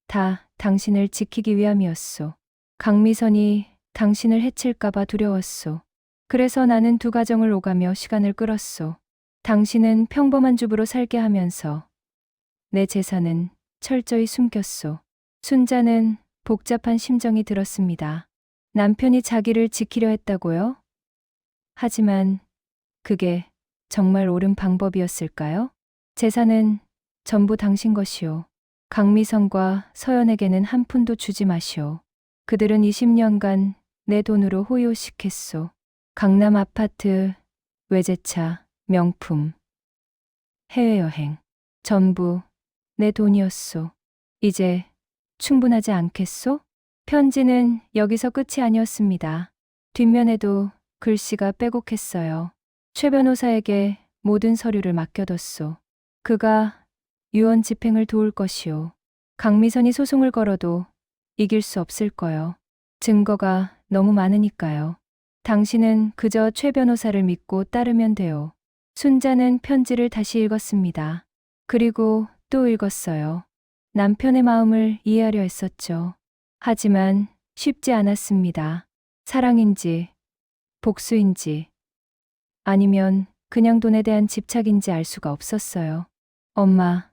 다 당신을 지키기 위함이었소. 강미선이 당신을 해칠까봐 두려웠소. 그래서 나는 두 가정을 오가며 시간을 끌었소. 당신은 평범한 주부로 살게 하면서 내 재산은 철저히 숨겼소. 순자는 복잡한 심정이 들었습니다. 남편이 자기를 지키려 했다고요? 하지만 그게 정말 옳은 방법이었을까요? 재산은 전부 당신 것이오. 강미선과 서연에게는 한 푼도 주지 마시오. 그들은 20년간 내 돈으로 호요식했소. 강남 아파트, 외제차, 명품, 해외여행, 전부 내 돈이었소. 이제 충분하지 않겠소? 편지는 여기서 끝이 아니었습니다. 뒷면에도 글씨가 빼곡했어요. 최 변호사에게 모든 서류를 맡겨뒀소. 그가 유언 집행을 도울 것이오. 강미선이 소송을 걸어도 이길 수 없을 거요. 증거가 너무 많으니까요. 당신은 그저 최 변호사를 믿고 따르면 돼요. 순자는 편지를 다시 읽었습니다. 그리고 또 읽었어요. 남편의 마음을 이해하려 했었죠. 하지만 쉽지 않았습니다. 사랑인지, 복수인지, 아니면 그냥 돈에 대한 집착인지 알 수가 없었어요. 엄마,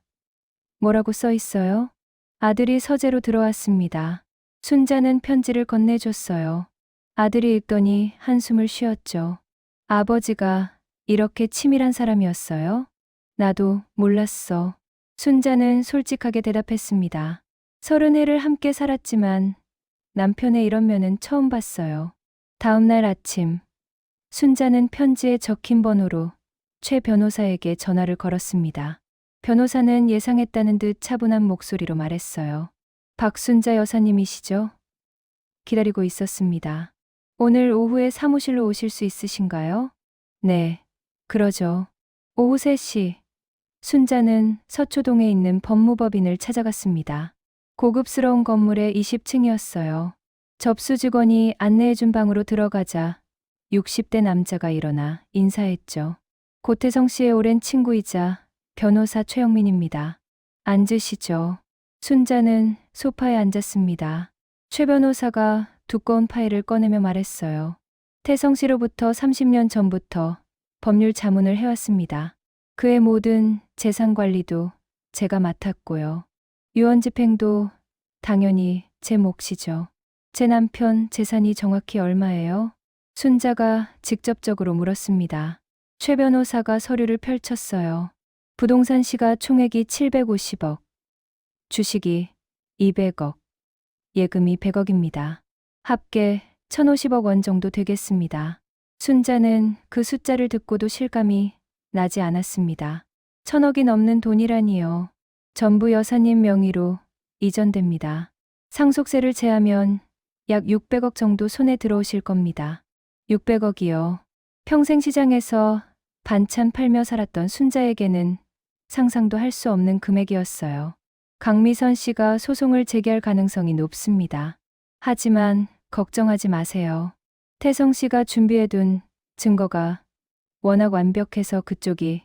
뭐라고 써 있어요? 아들이 서재로 들어왔습니다. 순자는 편지를 건네줬어요. 아들이 읽더니 한숨을 쉬었죠. 아버지가 이렇게 치밀한 사람이었어요? 나도 몰랐어. 순자는 솔직하게 대답했습니다. 30해를 함께 살았지만 남편의 이런 면은 처음 봤어요. 다음 날 아침, 순자는 편지에 적힌 번호로 최 변호사에게 전화를 걸었습니다. 변호사는 예상했다는 듯 차분한 목소리로 말했어요. 박순자 여사님이시죠? 기다리고 있었습니다. 오늘 오후에 사무실로 오실 수 있으신가요? 네, 그러죠. 오후 3시, 순자는 서초동에 있는 법무법인을 찾아갔습니다. 고급스러운 건물의 20층이었어요. 접수 직원이 안내해준 방으로 들어가자 60대 남자가 일어나 인사했죠. 고태성 씨의 오랜 친구이자 변호사 최영민입니다. 앉으시죠. 순자는 소파에 앉았습니다. 최 변호사가 두꺼운 파일을 꺼내며 말했어요. 태성 씨로부터 30년 전부터 법률 자문을 해왔습니다. 그의 모든 재산 관리도 제가 맡았고요. 유언 집행도 당연히 제 몫이죠. 제 남편 재산이 정확히 얼마예요? 순자가 직접적으로 물었습니다. 최 변호사가 서류를 펼쳤어요. 부동산 시가 총액이 750억, 주식이 200억, 예금이 100억입니다. 합계 1050억 원 정도 되겠습니다. 순자는 그 숫자를 듣고도 실감이 나지 않았습니다. 1000억이 넘는 돈이라니요. 전부 여사님 명의로 이전됩니다. 상속세를 제하면 약 600억 정도 손에 들어오실 겁니다. 600억이요. 평생 시장에서 반찬 팔며 살았던 순자에게는 상상도 할 수 없는 금액이었어요. 강미선 씨가 소송을 제기할 가능성이 높습니다. 하지만 걱정하지 마세요. 태성 씨가 준비해둔 증거가 워낙 완벽해서 그쪽이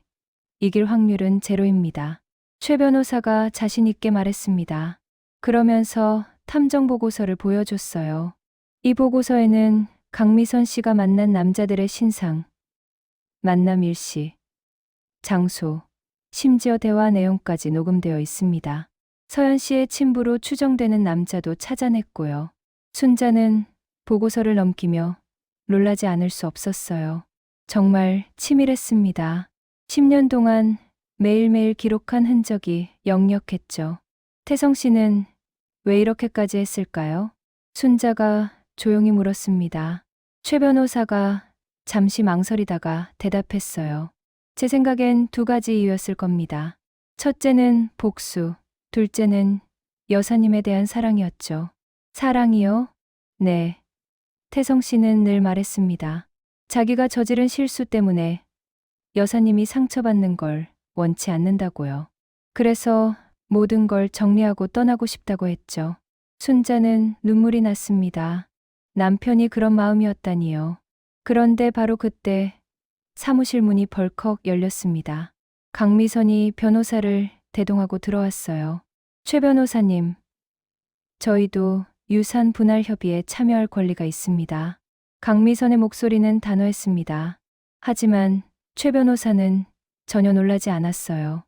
이길 확률은 제로입니다. 최 변호사가 자신 있게 말했습니다. 그러면서 탐정 보고서를 보여줬어요. 이 보고서에는 강미선 씨가 만난 남자들의 신상, 만남 일시, 장소, 심지어 대화 내용까지 녹음되어 있습니다. 서연 씨의 친부로 추정되는 남자도 찾아냈고요. 순자는 보고서를 넘기며 놀라지 않을 수 없었어요. 정말 치밀했습니다. 10년 동안 매일매일 기록한 흔적이 역력했죠. 태성 씨는 왜 이렇게까지 했을까요? 순자가 조용히 물었습니다. 최 변호사가 잠시 망설이다가 대답했어요. 제 생각엔 두 가지 이유였을 겁니다. 첫째는 복수, 둘째는 여사님에 대한 사랑이었죠. 사랑이요? 네. 태성 씨는 늘 말했습니다. 자기가 저지른 실수 때문에 여사님이 상처받는 걸 원치 않는다고요. 그래서 모든 걸 정리하고 떠나고 싶다고 했죠. 순자는 눈물이 났습니다. 남편이 그런 마음이었다니요. 그런데 바로 그때 사무실 문이 벌컥 열렸습니다. 강미선이 변호사를 대동하고 들어왔어요. 최 변호사님, 저희도 유산 분할 협의에 참여할 권리가 있습니다. 강미선의 목소리는 단호했습니다. 하지만 최 변호사는 전혀 놀라지 않았어요.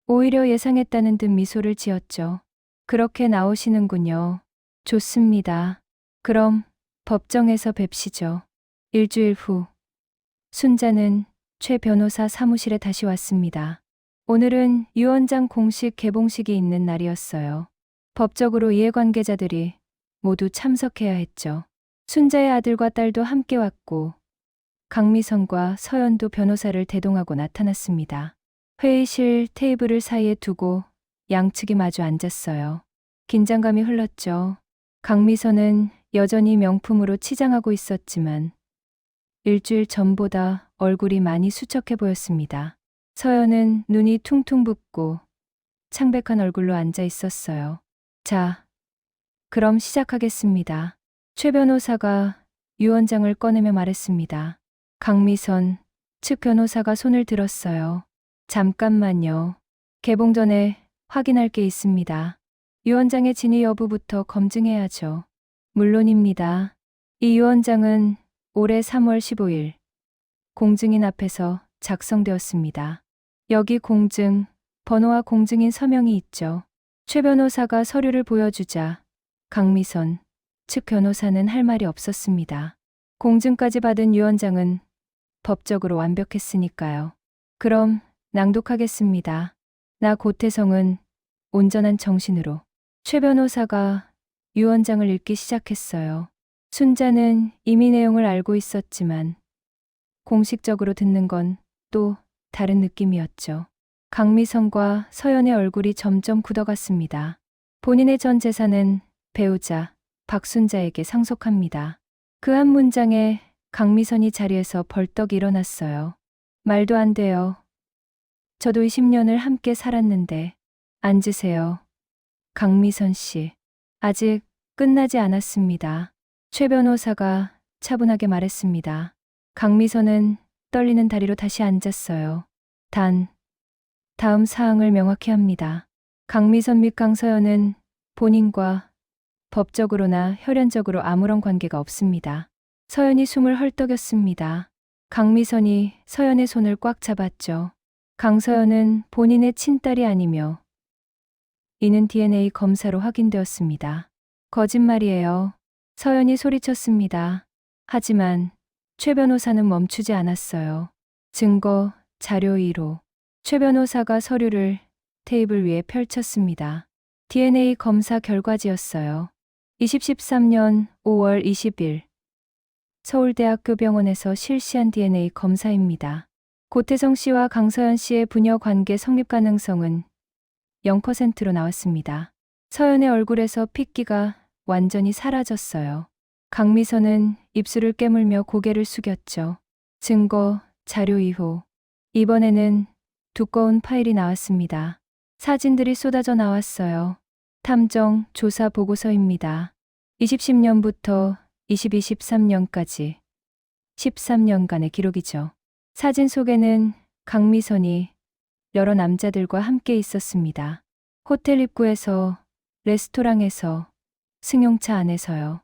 오히려 예상했다는 듯 미소를 지었죠. 그렇게 나오시는군요. 좋습니다. 그럼 법정에서 뵙시죠. 일주일 후 순자는 최 변호사 사무실에 다시 왔습니다. 오늘은 유언장 공식 개봉식이 있는 날이었어요. 법적으로 이해관계자들이 모두 참석해야 했죠. 순자의 아들과 딸도 함께 왔고 강미선과 서연도 변호사를 대동하고 나타났습니다. 회의실 테이블을 사이에 두고 양측이 마주 앉았어요. 긴장감이 흘렀죠. 강미선은 여전히 명품으로 치장하고 있었지만 일주일 전보다 얼굴이 많이 수척해 보였습니다. 서연은 눈이 퉁퉁 붓고 창백한 얼굴로 앉아 있었어요. 자, 그럼 시작하겠습니다. 최 변호사가 유언장을 꺼내며 말했습니다. 강미선 측 변호사가 손을 들었어요. 잠깐만요. 개봉 전에 확인할 게 있습니다. 유언장의 진위 여부부터 검증해야죠. 물론입니다. 이 유언장은 올해 3월 15일 공증인 앞에서 작성되었습니다. 여기 공증, 번호와 공증인 서명이 있죠. 최 변호사가 서류를 보여주자 강미선 측 변호사는 할 말이 없었습니다. 공증까지 받은 유언장은 법적으로 완벽했으니까요. 그럼 낭독하겠습니다. 나 고태성은 온전한 정신으로. 최 변호사가 유언장을 읽기 시작했어요. 순자는 이미 내용을 알고 있었지만 공식적으로 듣는 건 또 다른 느낌이었죠. 강미선과 서연의 얼굴이 점점 굳어갔습니다. 본인의 전 재산은 배우자 박순자에게 상속합니다. 그 한 문장에 강미선이 자리에서 벌떡 일어났어요. 말도 안 돼요. 저도 20년을 함께 살았는데. 앉으세요. 강미선 씨. 아직 끝나지 않았습니다. 최 변호사가 차분하게 말했습니다. 강미선은 떨리는 다리로 다시 앉았어요. 다음 사항을 명확히 합니다. 강미선 및 강서연은 본인과 법적으로나 혈연적으로 아무런 관계가 없습니다. 서연이 숨을 헐떡였습니다. 강미선이 서연의 손을 꽉 잡았죠. 강서연은 본인의 친딸이 아니며 이는 DNA 검사로 확인되었습니다. 거짓말이에요. 서연이 소리쳤습니다. 하지만 최 변호사는 멈추지 않았어요. 증거, 자료 1호. 최 변호사가 서류를 테이블 위에 펼쳤습니다. DNA 검사 결과지였어요. 2013년 5월 20일 서울대학교 병원에서 실시한 DNA 검사입니다. 고태성 씨와 강서연 씨의 부녀 관계 성립 가능성은 0%로 나왔습니다. 서연의 얼굴에서 핏기가 완전히 사라졌어요. 강미선은 입술을 깨물며 고개를 숙였죠. 증거, 자료 2호. 이번에는 두꺼운 파일이 나왔습니다. 사진들이 쏟아져 나왔어요. 탐정, 조사 보고서입니다. 2010년부터 2023년까지 13년간의 기록이죠. 사진 속에는 강미선이 여러 남자들과 함께 있었습니다. 호텔 입구에서, 레스토랑에서, 승용차 안에서요.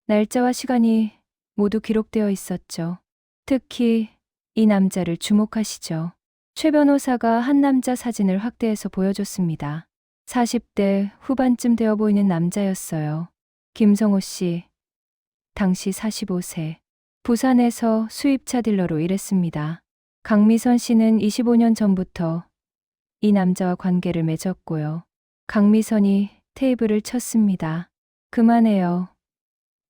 날짜와 시간이 모두 기록되어 있었죠. 특히 이 남자를 주목하시죠. 최 변호사가 한 남자 사진을 확대해서 보여줬습니다. 40대 후반쯤 되어 보이는 남자였어요. 김성호 씨, 당시 45세. 부산에서 수입차 딜러로 일했습니다. 강미선 씨는 25년 전부터 이 남자와 관계를 맺었고요. 강미선이 테이블을 쳤습니다. 그만해요.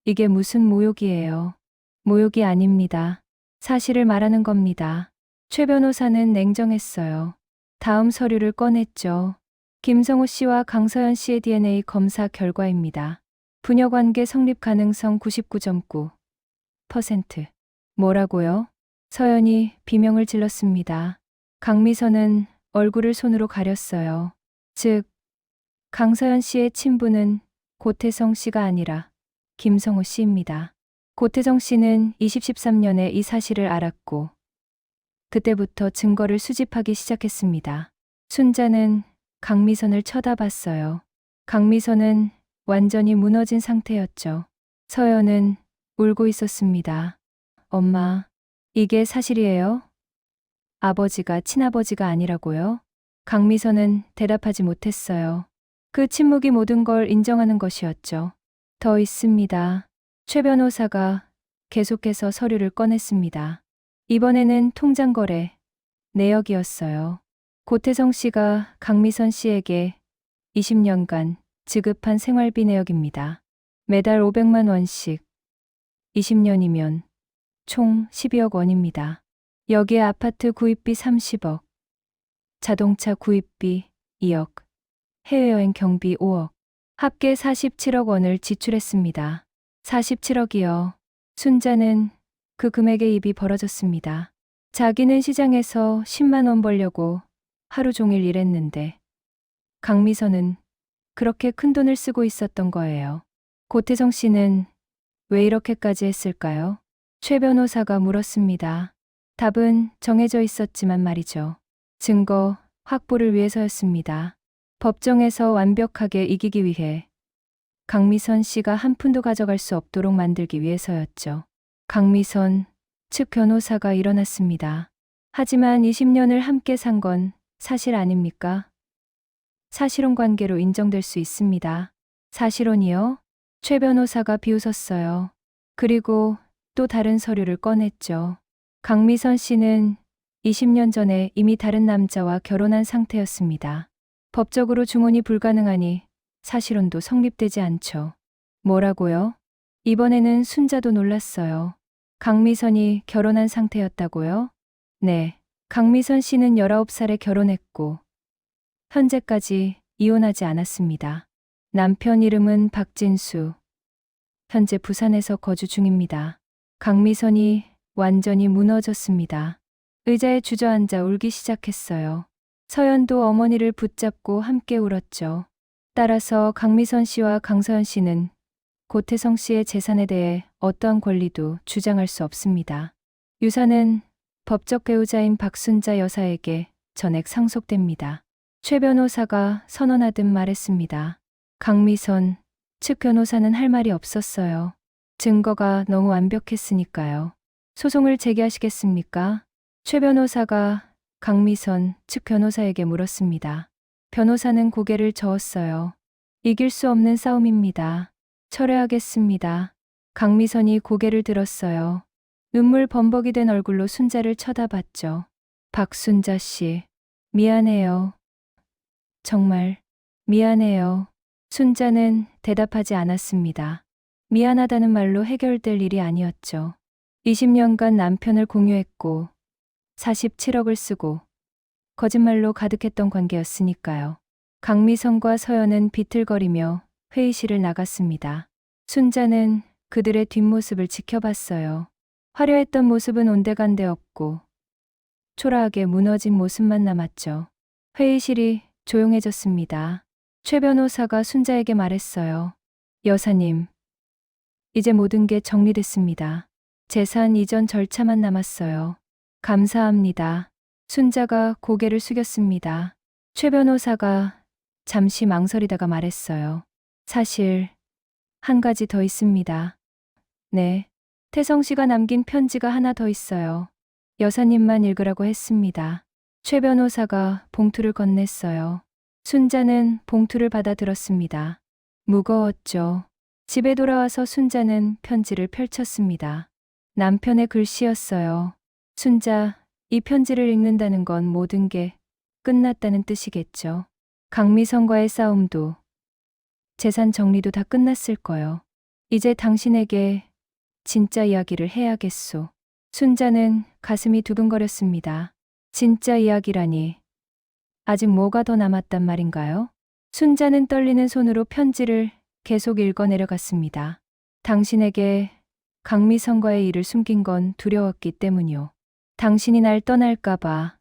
이게 무슨 모욕이에요. 모욕이 아닙니다. 사실을 말하는 겁니다. 최 변호사는 냉정했어요. 다음 서류를 꺼냈죠. 김성호 씨와 강서연 씨의 DNA 검사 결과입니다. 부녀관계 성립 가능성 99.9%. 뭐라고요? 서연이 비명을 질렀습니다. 강미선은 얼굴을 손으로 가렸어요. 즉, 강서연 씨의 친부는 고태성 씨가 아니라 김성호 씨입니다. 고태성 씨는 2013년에 이 사실을 알았고 그때부터 증거를 수집하기 시작했습니다. 순자는 강미선을 쳐다봤어요. 강미선은 완전히 무너진 상태였죠. 서연은 울고 있었습니다. 엄마, 이게 사실이에요? 아버지가 친아버지가 아니라고요? 강미선은 대답하지 못했어요. 그 침묵이 모든 걸 인정하는 것이었죠. 더 있습니다. 최 변호사가 계속해서 서류를 꺼냈습니다. 이번에는 통장 거래, 내역이었어요. 고태성 씨가 강미선 씨에게 20년간 지급한 생활비 내역입니다. 매달 500만 원씩 20년이면 총 12억 원입니다. 여기에 아파트 구입비 30억, 자동차 구입비 2억, 해외여행 경비 5억, 합계 47억 원을 지출했습니다. 47억이요. 순자는 그 금액에 입이 벌어졌습니다. 자기는 시장에서 10만 원 벌려고 하루 종일 일했는데 강미선은 그렇게 큰 돈을 쓰고 있었던 거예요. 고태성 씨는 왜 이렇게까지 했을까요? 최 변호사가 물었습니다. 답은 정해져 있었지만 말이죠. 증거 확보를 위해서였습니다. 법정에서 완벽하게 이기기 위해 강미선 씨가 한 푼도 가져갈 수 없도록 만들기 위해서였죠. 강미선 측 변호사가 일어났습니다. 하지만 20년을 함께 산 건 사실 아닙니까? 사실혼 관계로 인정될 수 있습니다. 사실혼이요? 최 변호사가 비웃었어요. 그리고 또 다른 서류를 꺼냈죠. 강미선 씨는 20년 전에 이미 다른 남자와 결혼한 상태였습니다. 법적으로 중혼이 불가능하니 사실혼도 성립되지 않죠. 뭐라고요? 이번에는 순자도 놀랐어요. 강미선이 결혼한 상태였다고요? 네. 강미선 씨는 19살에 결혼했고 현재까지 이혼하지 않았습니다. 남편 이름은 박진수. 현재 부산에서 거주 중입니다. 강미선이 완전히 무너졌습니다. 의자에 주저앉아 울기 시작했어요. 서연도 어머니를 붙잡고 함께 울었죠. 따라서 강미선 씨와 강서연 씨는 고태성 씨의 재산에 대해 어떠한 권리도 주장할 수 없습니다. 유산은 법적 배우자인 박순자 여사에게 전액 상속됩니다. 최 변호사가 선언하듯 말했습니다. 강미선 측 변호사는 할 말이 없었어요. 증거가 너무 완벽했으니까요. 소송을 제기하시겠습니까? 최 변호사가 강미선 측 변호사에게 물었습니다. 변호사는 고개를 저었어요. 이길 수 없는 싸움입니다. 철회하겠습니다. 강미선이 고개를 들었어요. 눈물 범벅이 된 얼굴로 순자를 쳐다봤죠. 박순자 씨, 미안해요. 정말 미안해요. 순자는 대답하지 않았습니다. 미안하다는 말로 해결될 일이 아니었죠. 20년간 남편을 공유했고 47억을 쓰고 거짓말로 가득했던 관계였으니까요. 강미선과 서연은 비틀거리며 회의실을 나갔습니다. 순자는 그들의 뒷모습을 지켜봤어요. 화려했던 모습은 온데간데 없고 초라하게 무너진 모습만 남았죠. 회의실이 조용해졌습니다. 최 변호사가 순자에게 말했어요. 여사님, 이제 모든 게 정리됐습니다. 재산 이전 절차만 남았어요. 감사합니다. 순자가 고개를 숙였습니다. 최 변호사가 잠시 망설이다가 말했어요. 사실 한 가지 더 있습니다. 네. 태성 씨가 남긴 편지가 하나 더 있어요. 여사님만 읽으라고 했습니다. 최 변호사가 봉투를 건넸어요. 순자는 봉투를 받아 들었습니다. 무거웠죠. 집에 돌아와서 순자는 편지를 펼쳤습니다. 남편의 글씨였어요. 순자, 이 편지를 읽는다는 건 모든 게 끝났다는 뜻이겠죠. 강미선과의 싸움도 재산 정리도 다 끝났을 거요. 이제 당신에게 진짜 이야기를 해야겠소. 순자는 가슴이 두근거렸습니다. 진짜 이야기라니. 아직 뭐가 더 남았단 말인가요? 순자는 떨리는 손으로 편지를 계속 읽어 내려갔습니다. 당신에게 강미선과의 일을 숨긴 건 두려웠기 때문이요. 당신이 날 떠날까봐,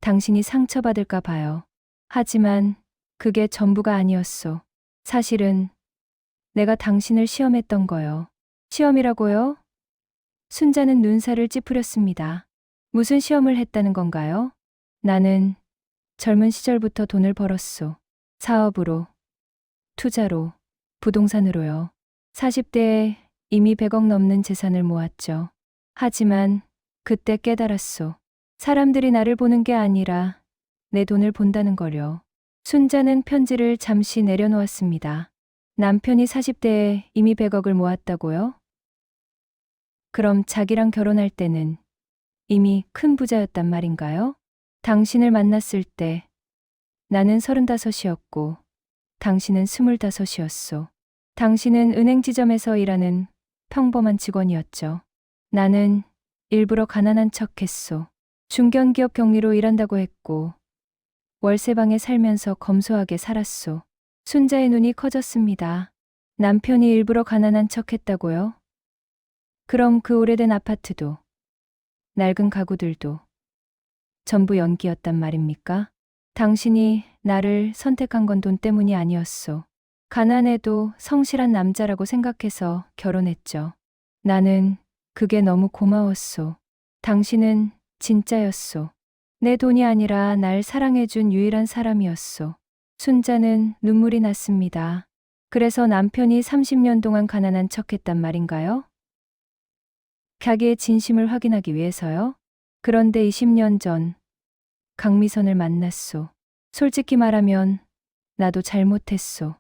당신이 상처받을까 봐요. 하지만 그게 전부가 아니었소. 사실은 내가 당신을 시험했던 거요. 시험이라고요? 순자는 눈살을 찌푸렸습니다. 무슨 시험을 했다는 건가요? 나는 젊은 시절부터 돈을 벌었소. 사업으로, 투자로, 부동산으로요. 40대에 이미 100억 넘는 재산을 모았죠. 하지만 그때 깨달았소. 사람들이 나를 보는 게 아니라 내 돈을 본다는 거요. 순자는 편지를 잠시 내려놓았습니다. 남편이 40대에 이미 100억을 모았다고요? 그럼 자기랑 결혼할 때는 이미 큰 부자였단 말인가요? 당신을 만났을 때 나는 35이었고 당신은 25이었소. 당신은 은행 지점에서 일하는 평범한 직원이었죠. 나는 일부러 가난한 척했소. 중견기업 경리로 일한다고 했고 월세방에 살면서 검소하게 살았소. 순자의 눈이 커졌습니다. 남편이 일부러 가난한 척했다고요? 그럼 그 오래된 아파트도 낡은 가구들도 전부 연기였단 말입니까? 당신이 나를 선택한 건 돈 때문이 아니었소. 가난해도 성실한 남자라고 생각해서 결혼했죠. 나는 그게 너무 고마웠소. 당신은 진짜였소. 내 돈이 아니라 날 사랑해준 유일한 사람이었소. 순자는 눈물이 났습니다. 그래서 남편이 30년 동안 가난한 척했단 말인가요? 자기의 진심을 확인하기 위해서요? 그런데 20년 전 강미선을 만났소. 솔직히 말하면 나도 잘못했소.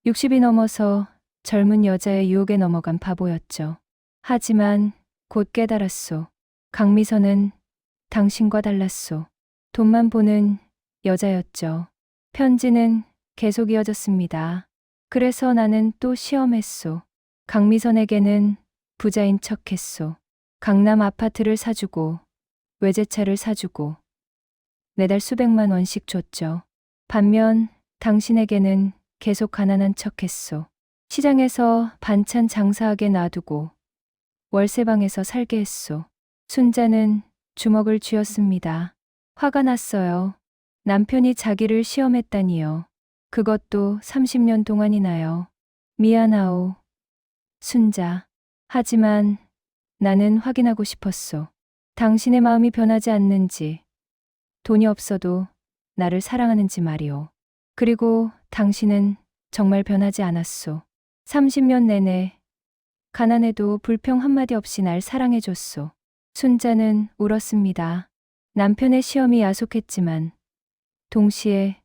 60이 넘어서 젊은 여자의 유혹에 넘어간 바보였죠. 하지만 곧 깨달았소. 강미선은 당신과 달랐소. 돈만 보는 여자였죠. 편지는 계속 이어졌습니다. 그래서 나는 또 시험했소. 강미선에게는 부자인 척했소. 강남 아파트를 사주고 외제차를 사주고 매달 수백만 원씩 줬죠. 반면 당신에게는 계속 가난한 척했소. 시장에서 반찬 장사하게 놔두고 월세방에서 살게 했소. 순자는 주먹을 쥐었습니다. 화가 났어요. 남편이 자기를 시험했다니요. 그것도 30년 동안이나요. 미안하오. 순자. 하지만 나는 확인하고 싶었소. 당신의 마음이 변하지 않는지, 돈이 없어도 나를 사랑하는지 말이오. 그리고 당신은 정말 변하지 않았소. 30년 내내 가난해도 불평 한마디 없이 날 사랑해줬소. 순자는 울었습니다. 남편의 시험이 야속했지만 동시에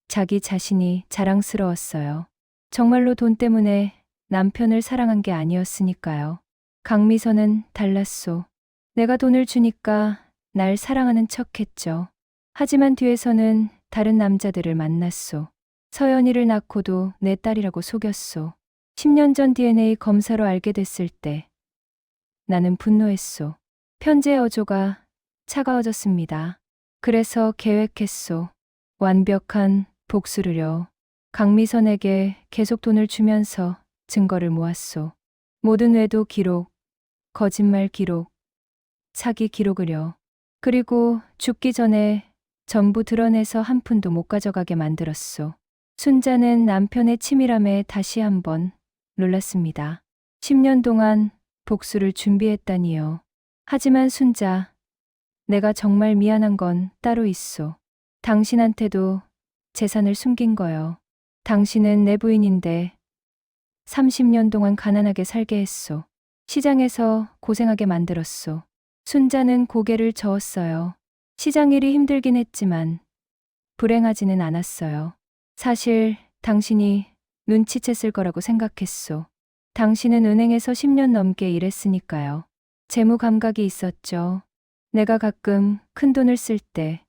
자기 자신이 자랑스러웠어요. 정말로 돈 때문에 남편을 사랑한 게 아니었으니까요. 강미선은 달랐소. 내가 돈을 주니까 날 사랑하는 척했죠. 하지만 뒤에서는 다른 남자들을 만났소. 서연이를 낳고도 내 딸이라고 속였소. 10년 전 DNA 검사로 알게 됐을 때 나는 분노했소. 편지의 어조가 차가워졌습니다. 그래서 계획했소. 완벽한 복수를요. 강미선에게 계속 돈을 주면서 증거를 모았소. 모든 외도 기록, 거짓말 기록, 사기 기록을요. 그리고 죽기 전에 전부 드러내서 한 푼도 못 가져가게 만들었소. 순자는 남편의 치밀함에 다시 한번 놀랐습니다. 10년 동안 복수를 준비했다니요. 하지만 순자, 내가 정말 미안한 건 따로 있소. 당신한테도 재산을 숨긴 거요. 당신은 내 부인인데 30년 동안 가난하게 살게 했소. 시장에서 고생하게 만들었소. 순자는 고개를 저었어요. 시장 일이 힘들긴 했지만 불행하지는 않았어요. 사실 당신이 눈치챘을 거라고 생각했소. 당신은 은행에서 10년 넘게 일했으니까요. 재무 감각이 있었죠. 내가 가끔 큰 돈을 쓸 때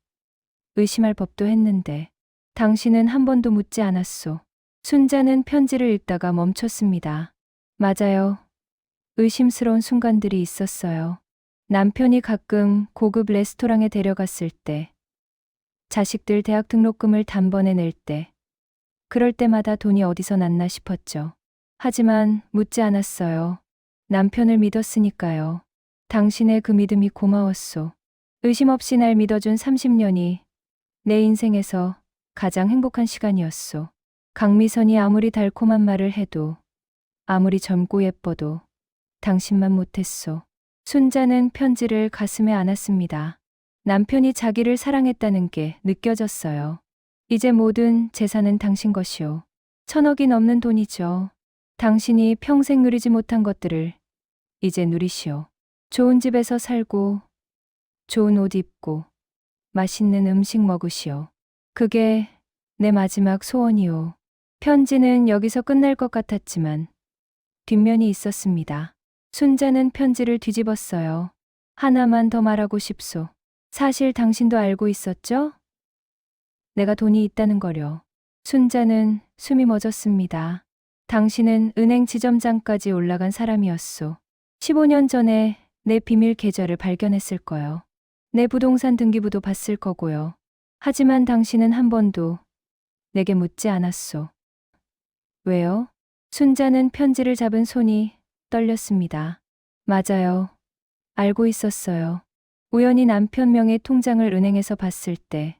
의심할 법도 했는데 당신은 한 번도 묻지 않았소. 순자는 편지를 읽다가 멈췄습니다. 맞아요. 의심스러운 순간들이 있었어요. 남편이 가끔 고급 레스토랑에 데려갔을 때, 자식들 대학 등록금을 단번에 낼 때, 그럴 때마다 돈이 어디서 났나 싶었죠. 하지만 묻지 않았어요. 남편을 믿었으니까요. 당신의 그 믿음이 고마웠소. 의심 없이 날 믿어준 30년이 내 인생에서 가장 행복한 시간이었소. 강미선이 아무리 달콤한 말을 해도, 아무리 젊고 예뻐도 당신만 못했소. 순자는 편지를 가슴에 안았습니다. 남편이 자기를 사랑했다는 게 느껴졌어요. 이제 모든 재산은 당신 것이오. 1,000억이 넘는 돈이죠. 당신이 평생 누리지 못한 것들을 이제 누리시오. 좋은 집에서 살고, 좋은 옷 입고, 맛있는 음식 먹으시오. 그게 내 마지막 소원이오. 편지는 여기서 끝날 것 같았지만 뒷면이 있었습니다. 순자는 편지를 뒤집었어요. 하나만 더 말하고 싶소. 사실 당신도 알고 있었죠? 내가 돈이 있다는 거려. 순자는 숨이 멎었습니다. 당신은 은행 지점장까지 올라간 사람이었소. 15년 전에 내 비밀 계좌를 발견했을 거요. 내 부동산 등기부도 봤을 거고요. 하지만 당신은 한 번도 내게 묻지 않았소. 왜요? 순자는 편지를 잡은 손이 떨렸습니다. 맞아요. 알고 있었어요. 우연히 남편 명의 통장을 은행에서 봤을 때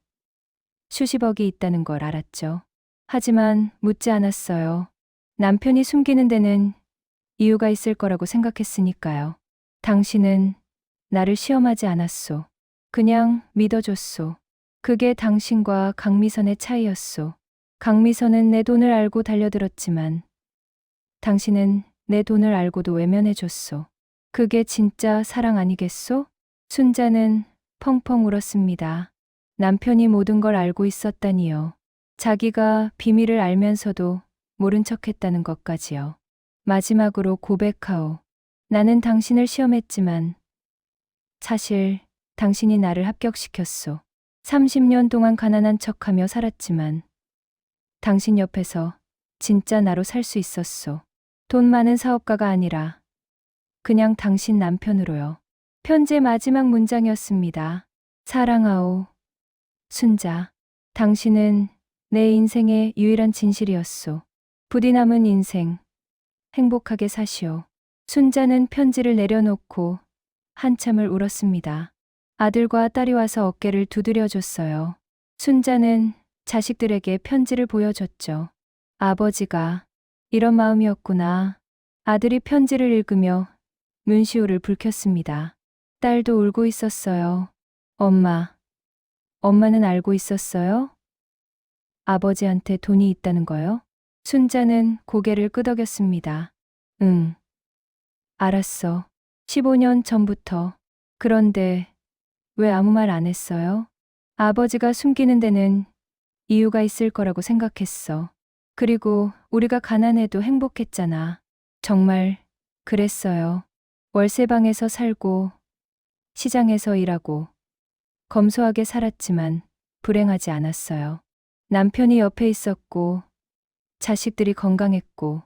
수십억이 있다는 걸 알았죠. 하지만 묻지 않았어요. 남편이 숨기는 데는 이유가 있을 거라고 생각했으니까요. 당신은 나를 시험하지 않았소. 그냥 믿어줬소. 그게 당신과 강미선의 차이였소. 강미선은 내 돈을 알고 달려들었지만 당신은 내 돈을 알고도 외면해줬소. 그게 진짜 사랑 아니겠소? 순자는 펑펑 울었습니다. 남편이 모든 걸 알고 있었다니요. 자기가 비밀을 알면서도 모른 척했다는 것까지요. 마지막으로 고백하오. 나는 당신을 시험했지만 사실 당신이 나를 합격시켰소. 30년 동안 가난한 척하며 살았지만 당신 옆에서 진짜 나로 살 수 있었소. 돈 많은 사업가가 아니라 그냥 당신 남편으로요. 편지의 마지막 문장이었습니다. 사랑하오. 순자. 당신은 내 인생의 유일한 진실이었소. 부디 남은 인생 행복하게 사시오. 순자는 편지를 내려놓고 한참을 울었습니다. 아들과 딸이 와서 어깨를 두드려줬어요. 순자는 자식들에게 편지를 보여줬죠. 아버지가 이런 마음이었구나. 아들이 편지를 읽으며 눈시울을 붉혔습니다. 딸도 울고 있었어요. 엄마는 알고 있었어요? 아버지한테 돈이 있다는 거요? 순자는 고개를 끄덕였습니다. 응, 알았어. 15년 전부터. 그런데 왜 아무 말 안 했어요? 아버지가 숨기는 데는 이유가 있을 거라고 생각했어. 그리고 우리가 가난해도 행복했잖아. 정말 그랬어요. 월세방에서 살고 시장에서 일하고 검소하게 살았지만 불행하지 않았어요. 남편이 옆에 있었고 자식들이 건강했고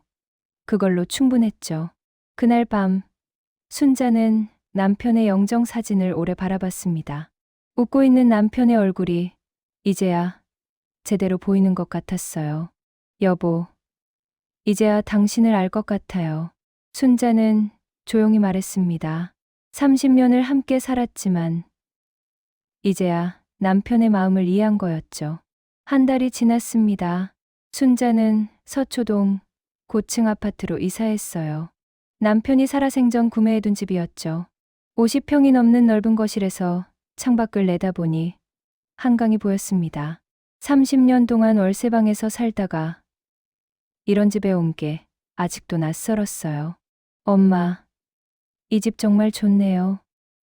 그걸로 충분했죠. 그날 밤 순자는 남편의 영정 사진을 오래 바라봤습니다. 웃고 있는 남편의 얼굴이 이제야 제대로 보이는 것 같았어요. 여보, 이제야 당신을 알 것 같아요. 순자는 조용히 말했습니다. 30년을 함께 살았지만 이제야 남편의 마음을 이해한 거였죠. 한 달이 지났습니다. 순자는 서초동 고층 아파트로 이사했어요. 남편이 살아생전 구매해둔 집이었죠. 50평이 넘는 넓은 거실에서 창밖을 내다보니 한강이 보였습니다. 30년 동안 월세방에서 살다가 이런 집에 온 게 아직도 낯설었어요. 엄마, 이 집 정말 좋네요.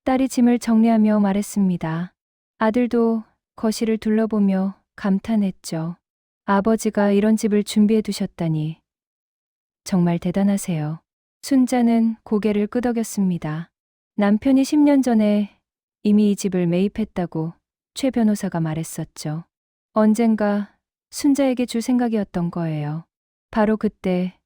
딸이 짐을 정리하며 말했습니다. 아들도 거실을 둘러보며 감탄했죠. 아버지가 이런 집을 준비해 두셨다니 정말 대단하세요. 순자는 고개를 끄덕였습니다. 남편이 10년 전에 이미 이 집을 매입했다고 최 변호사가 말했었죠. 언젠가 순자에게 줄 생각이었던 거예요. 바로 그때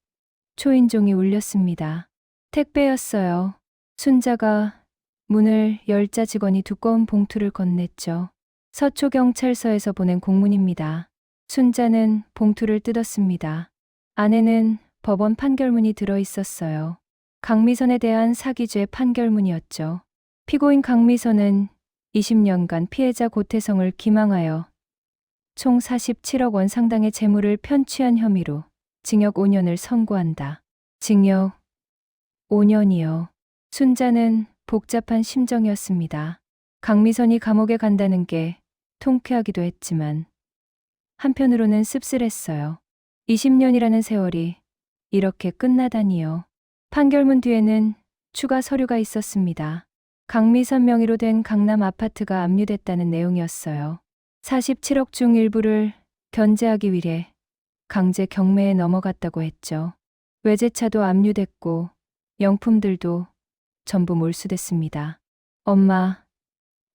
초인종이 울렸습니다. 택배였어요. 순자가 문을 열자 직원이 두꺼운 봉투를 건넸죠. 서초경찰서에서 보낸 공문입니다. 순자는 봉투를 뜯었습니다. 안에는 법원 판결문이 들어 있었어요. 강미선에 대한 사기죄 판결문이었죠. 피고인 강미선은 20년간 피해자 고태성을 기망하여 총 47억 원 상당의 재물을 편취한 혐의로 징역 5년을 선고한다. 징역 5년이요. 순자는 복잡한 심정이었습니다. 강미선이 감옥에 간다는 게 통쾌하기도 했지만 한편으로는 씁쓸했어요. 20년이라는 세월이 이렇게 끝나다니요. 판결문 뒤에는 추가 서류가 있었습니다. 강미선 명의로 된 강남 아파트가 압류됐다는 내용이었어요. 47억 중 일부를 변제하기 위해 강제 경매에 넘어갔다고 했죠. 외제차도 압류됐고 명품들도 전부 몰수됐습니다. 엄마,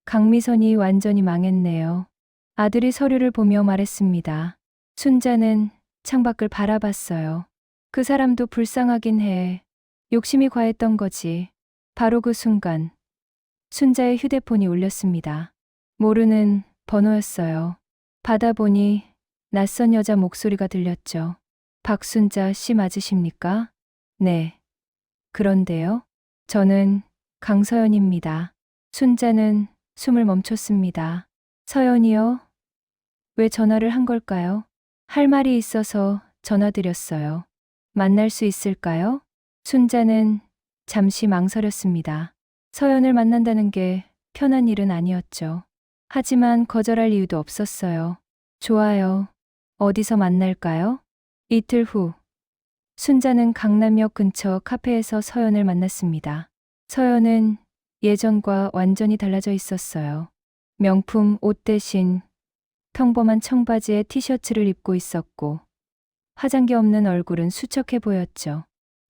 강미선이 완전히 망했네요. 아들이 서류를 보며 말했습니다. 순자는 창밖을 바라봤어요. 그 사람도 불쌍하긴 해. 욕심이 과했던 거지. 바로 그 순간 순자의 휴대폰이 울렸습니다. 모르는 번호였어요. 받아보니 낯선 여자 목소리가 들렸죠. 박순자 씨 맞으십니까? 네. 그런데요? 저는 강서연입니다. 순자는 숨을 멈췄습니다. 서연이요? 왜 전화를 한 걸까요? 할 말이 있어서 전화드렸어요. 만날 수 있을까요? 순자는 잠시 망설였습니다. 서연을 만난다는 게 편한 일은 아니었죠. 하지만 거절할 이유도 없었어요. 좋아요. 어디서 만날까요? 이틀 후, 순자는 강남역 근처 카페에서 서연을 만났습니다. 서연은 예전과 완전히 달라져 있었어요. 명품 옷 대신 평범한 청바지에 티셔츠를 입고 있었고 화장기 없는 얼굴은 수척해 보였죠.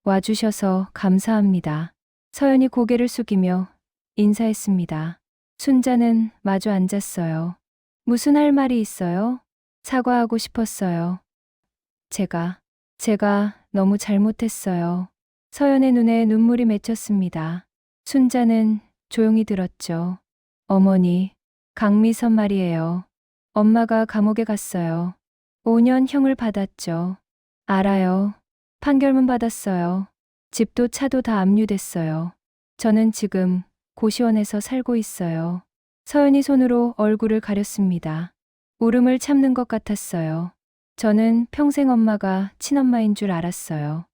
와주셔서 감사합니다. 서연이 고개를 숙이며 인사했습니다. 순자는 마주 앉았어요. 무슨 할 말이 있어요? 사과하고 싶었어요. 제가 너무 잘못했어요. 서연의 눈에 눈물이 맺혔습니다. 순자는 조용히 들었죠. 어머니, 강미선 말이에요. 엄마가 감옥에 갔어요. 5년 형을 받았죠. 알아요. 판결문 받았어요. 집도 차도 다 압류됐어요. 저는 지금 고시원에서 살고 있어요. 서연이 손으로 얼굴을 가렸습니다. 울음을 참는 것 같았어요. 저는 평생 엄마가 친엄마인 줄 알았어요.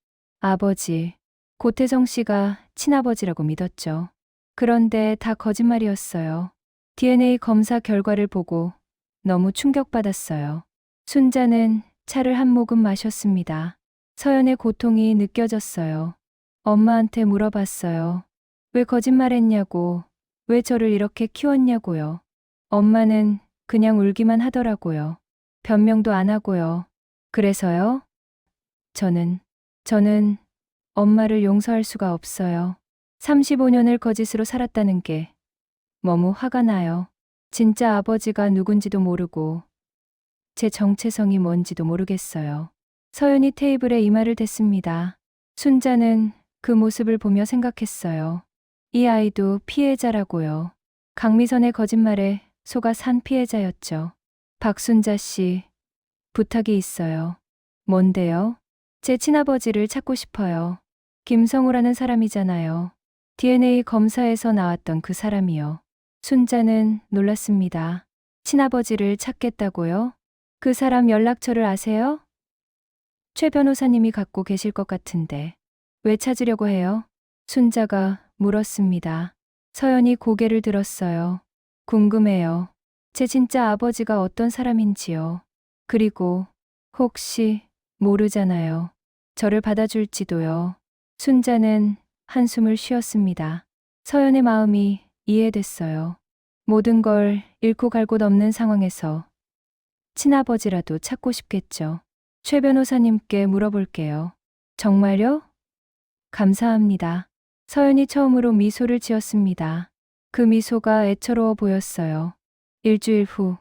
아버지, 고태성 씨가 친아버지라고 믿었죠. 그런데 다 거짓말이었어요. DNA 검사 결과를 보고 너무 충격받았어요. 순자는 차를 한 모금 마셨습니다. 서연의 고통이 느껴졌어요. 엄마한테 물어봤어요. 왜 거짓말했냐고, 왜 저를 이렇게 키웠냐고요. 엄마는 그냥 울기만 하더라고요. 변명도 안 하고요. 그래서요? 저는 엄마를 용서할 수가 없어요. 35년을 거짓으로 살았다는 게 너무 화가 나요. 진짜 아버지가 누군지도 모르고 제 정체성이 뭔지도 모르겠어요. 서연이 테이블에 이마를 댔습니다. 순자는 그 모습을 보며 생각했어요. 이 아이도 피해자라고요. 강미선의 거짓말에 속아 산 피해자였죠. 박순자 씨, 부탁이 있어요. 뭔데요? 제 친아버지를 찾고 싶어요. 김성우라는 사람이잖아요. DNA 검사에서 나왔던 그 사람이요. 순자는 놀랐습니다. 친아버지를 찾겠다고요? 그 사람 연락처를 아세요? 최 변호사님이 갖고 계실 것 같은데 왜 찾으려고 해요? 순자가 물었습니다. 서연이 고개를 들었어요. 궁금해요. 제 진짜 아버지가 어떤 사람인지요. 그리고 혹시 모르잖아요. 저를 받아줄지도요. 순자는 한숨을 쉬었습니다. 서연의 마음이 이해됐어요. 모든 걸 잃고 갈 곳 없는 상황에서 친아버지라도 찾고 싶겠죠. 최 변호사님께 물어볼게요. 정말요? 감사합니다. 서연이 처음으로 미소를 지었습니다. 그 미소가 애처로워 보였어요. 일주일 후,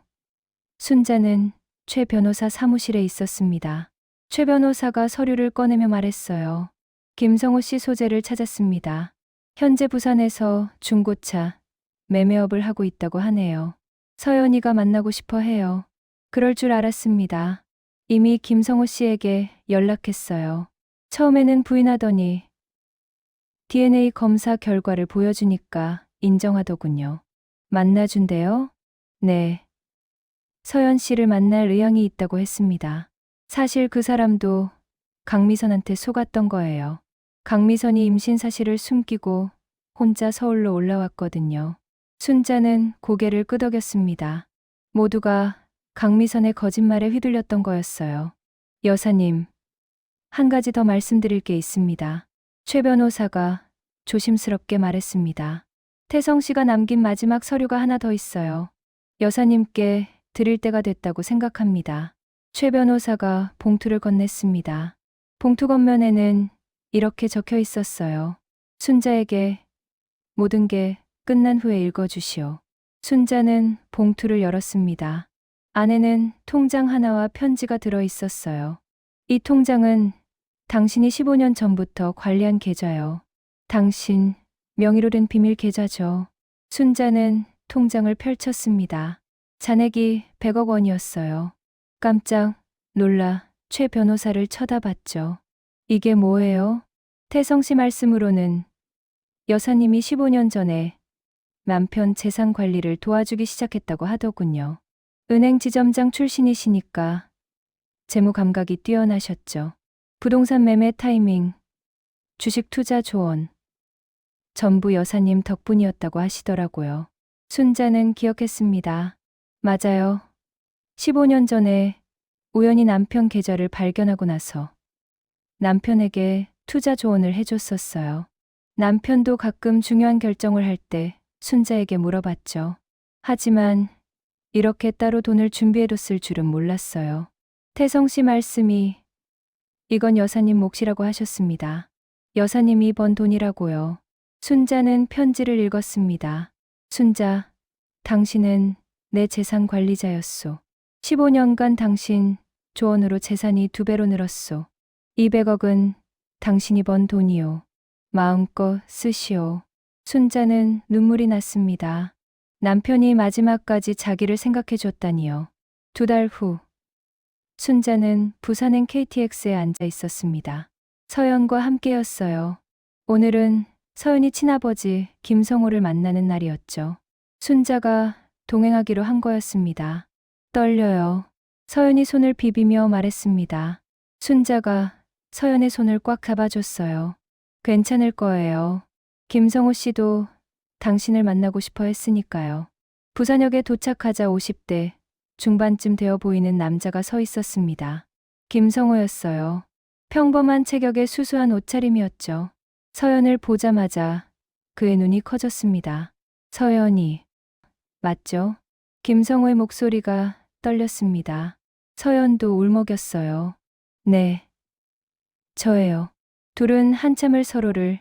순자는 최 변호사 사무실에 있었습니다. 최 변호사가 서류를 꺼내며 말했어요. 김성우 씨 소재를 찾았습니다. 현재 부산에서 중고차 매매업을 하고 있다고 하네요. 서연이가 만나고 싶어 해요. 그럴 줄 알았습니다. 이미 김성우 씨에게 연락했어요. 처음에는 부인하더니 DNA 검사 결과를 보여주니까 인정하더군요. 만나준대요? 네. 서연 씨를 만날 의향이 있다고 했습니다. 사실 그 사람도 강미선한테 속았던 거예요. 강미선이 임신 사실을 숨기고 혼자 서울로 올라왔거든요. 순자는 고개를 끄덕였습니다. 모두가 강미선의 거짓말에 휘둘렸던 거였어요. 여사님, 한 가지 더 말씀드릴 게 있습니다. 최 변호사가 조심스럽게 말했습니다. 태성 씨가 남긴 마지막 서류가 하나 더 있어요. 여사님께 드릴 때가 됐다고 생각합니다. 최 변호사가 봉투를 건넸습니다. 봉투 겉면에는 이렇게 적혀 있었어요. 순자에게 모든 게 끝난 후에 읽어주시오. 순자는 봉투를 열었습니다. 안에는 통장 하나와 편지가 들어 있었어요. 이 통장은 당신이 15년 전부터 관리한 계좌요. 당신 명의로 된 비밀 계좌죠. 순자는 통장을 펼쳤습니다. 잔액이 100억 원이었어요. 깜짝 놀라 최 변호사를 쳐다봤죠. 이게 뭐예요? 태성 씨 말씀으로는 여사님이 15년 전에 남편 재산 관리를 도와주기 시작했다고 하더군요. 은행 지점장 출신이시니까 재무 감각이 뛰어나셨죠. 부동산 매매 타이밍, 주식 투자 조언, 전부 여사님 덕분이었다고 하시더라고요. 순자는 기억했습니다. 맞아요. 15년 전에 우연히 남편 계좌를 발견하고 나서 남편에게 투자 조언을 해줬었어요. 남편도 가끔 중요한 결정을 할 때 순자에게 물어봤죠. 하지만 이렇게 따로 돈을 준비해뒀을 줄은 몰랐어요. 태성 씨 말씀이 이건 여사님 몫이라고 하셨습니다. 여사님이 번 돈이라고요. 순자는 편지를 읽었습니다. 순자, 당신은 내 재산 관리자였소. 15년간 당신 조언으로 재산이 2배로 늘었소. 200억은 당신이 번 돈이요. 마음껏 쓰시오. 순자는 눈물이 났습니다. 남편이 마지막까지 자기를 생각해 줬다니요. 2달 후, 순자는 부산행 KTX에 앉아 있었습니다. 서연과 함께였어요. 오늘은 서연이 친아버지 김성호를 만나는 날이었죠. 순자가 동행하기로 한 거였습니다. 떨려요. 서연이 손을 비비며 말했습니다. 순자가 서연의 손을 꽉 잡아줬어요. 괜찮을 거예요. 김성호 씨도 당신을 만나고 싶어 했으니까요. 부산역에 도착하자 50대 중반쯤 되어 보이는 남자가 서 있었습니다. 김성호였어요. 평범한 체격의 수수한 옷차림이었죠. 서연을 보자마자 그의 눈이 커졌습니다. 서연이, 맞죠? 김성호의 목소리가 떨렸습니다. 서연도 울먹였어요. 네, 저예요. 둘은 한참을 서로를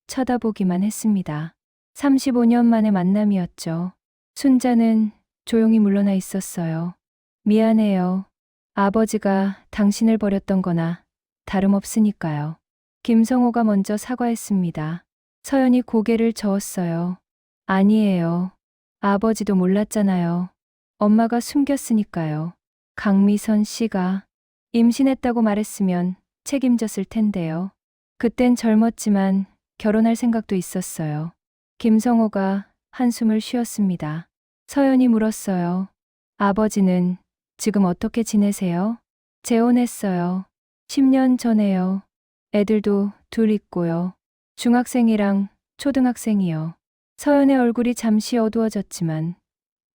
쳐다보기만 했습니다. 35년 만의 만남이었죠. 순자는 조용히 물러나 있었어요. 미안해요. 아버지가 당신을 버렸던 거나 다름없으니까요. 김성호가 먼저 사과했습니다. 서연이 고개를 저었어요. 아니에요. 아버지도 몰랐잖아요. 엄마가 숨겼으니까요. 강미선 씨가 임신했다고 말했으면 책임졌을 텐데요. 그땐 젊었지만 결혼할 생각도 있었어요. 김성호가 한숨을 쉬었습니다. 서연이 물었어요. 아버지는 지금 어떻게 지내세요? 재혼했어요. 10년 전에요. 애들도 둘 있고요. 중학생이랑 초등학생이요. 서연의 얼굴이 잠시 어두워졌지만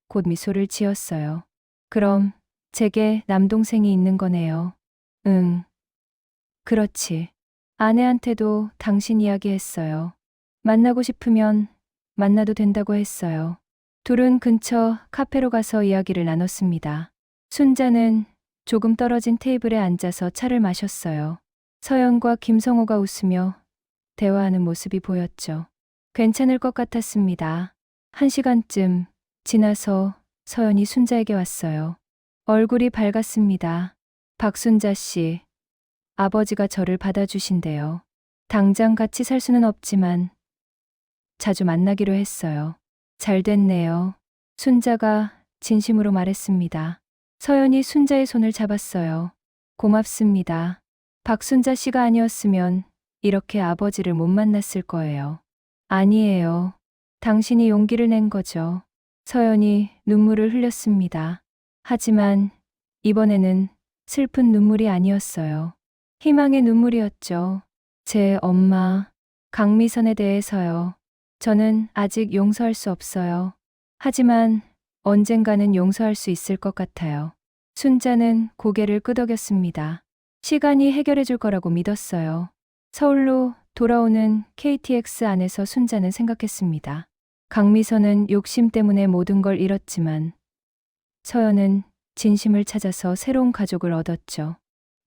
곧 미소를 지었어요. 그럼 제게 남동생이 있는 거네요. 응. 그렇지. 아내한테도 당신 이야기했어요. 만나고 싶으면 만나도 된다고 했어요. 둘은 근처 카페로 가서 이야기를 나눴습니다. 순자는 조금 떨어진 테이블에 앉아서 차를 마셨어요. 서연과 김성호가 웃으며 대화하는 모습이 보였죠. 괜찮을 것 같았습니다. 1시간쯤 지나서 서연이 순자에게 왔어요. 얼굴이 밝았습니다. 박순자 씨, 아버지가 저를 받아주신대요. 당장 같이 살 수는 없지만 자주 만나기로 했어요. 잘 됐네요. 순자가 진심으로 말했습니다. 서연이 순자의 손을 잡았어요. 고맙습니다. 박순자 씨가 아니었으면 이렇게 아버지를 못 만났을 거예요. 아니에요. 당신이 용기를 낸 거죠. 서연이 눈물을 흘렸습니다. 하지만 이번에는 슬픈 눈물이 아니었어요. 희망의 눈물이었죠. 제 엄마, 강미선에 대해서요. 저는 아직 용서할 수 없어요. 하지만 언젠가는 용서할 수 있을 것 같아요. 순자는 고개를 끄덕였습니다. 시간이 해결해 줄 거라고 믿었어요. 서울로 돌아오는 KTX 안에서 순자는 생각했습니다. 강미선은 욕심 때문에 모든 걸 잃었지만 서연은 진심을 찾아서 새로운 가족을 얻었죠.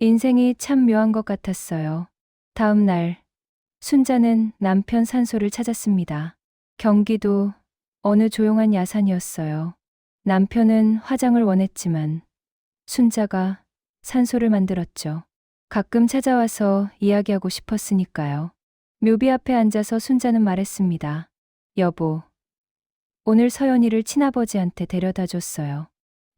인생이 참 묘한 것 같았어요. 다음 날 순자는 남편 산소를 찾았습니다. 경기도 어느 조용한 야산이었어요. 남편은 화장을 원했지만 순자가 산소를 만들었죠. 가끔 찾아와서 이야기하고 싶었으니까요. 묘비 앞에 앉아서 순자는 말했습니다. 여보, 오늘 서연이를 친아버지한테 데려다 줬어요.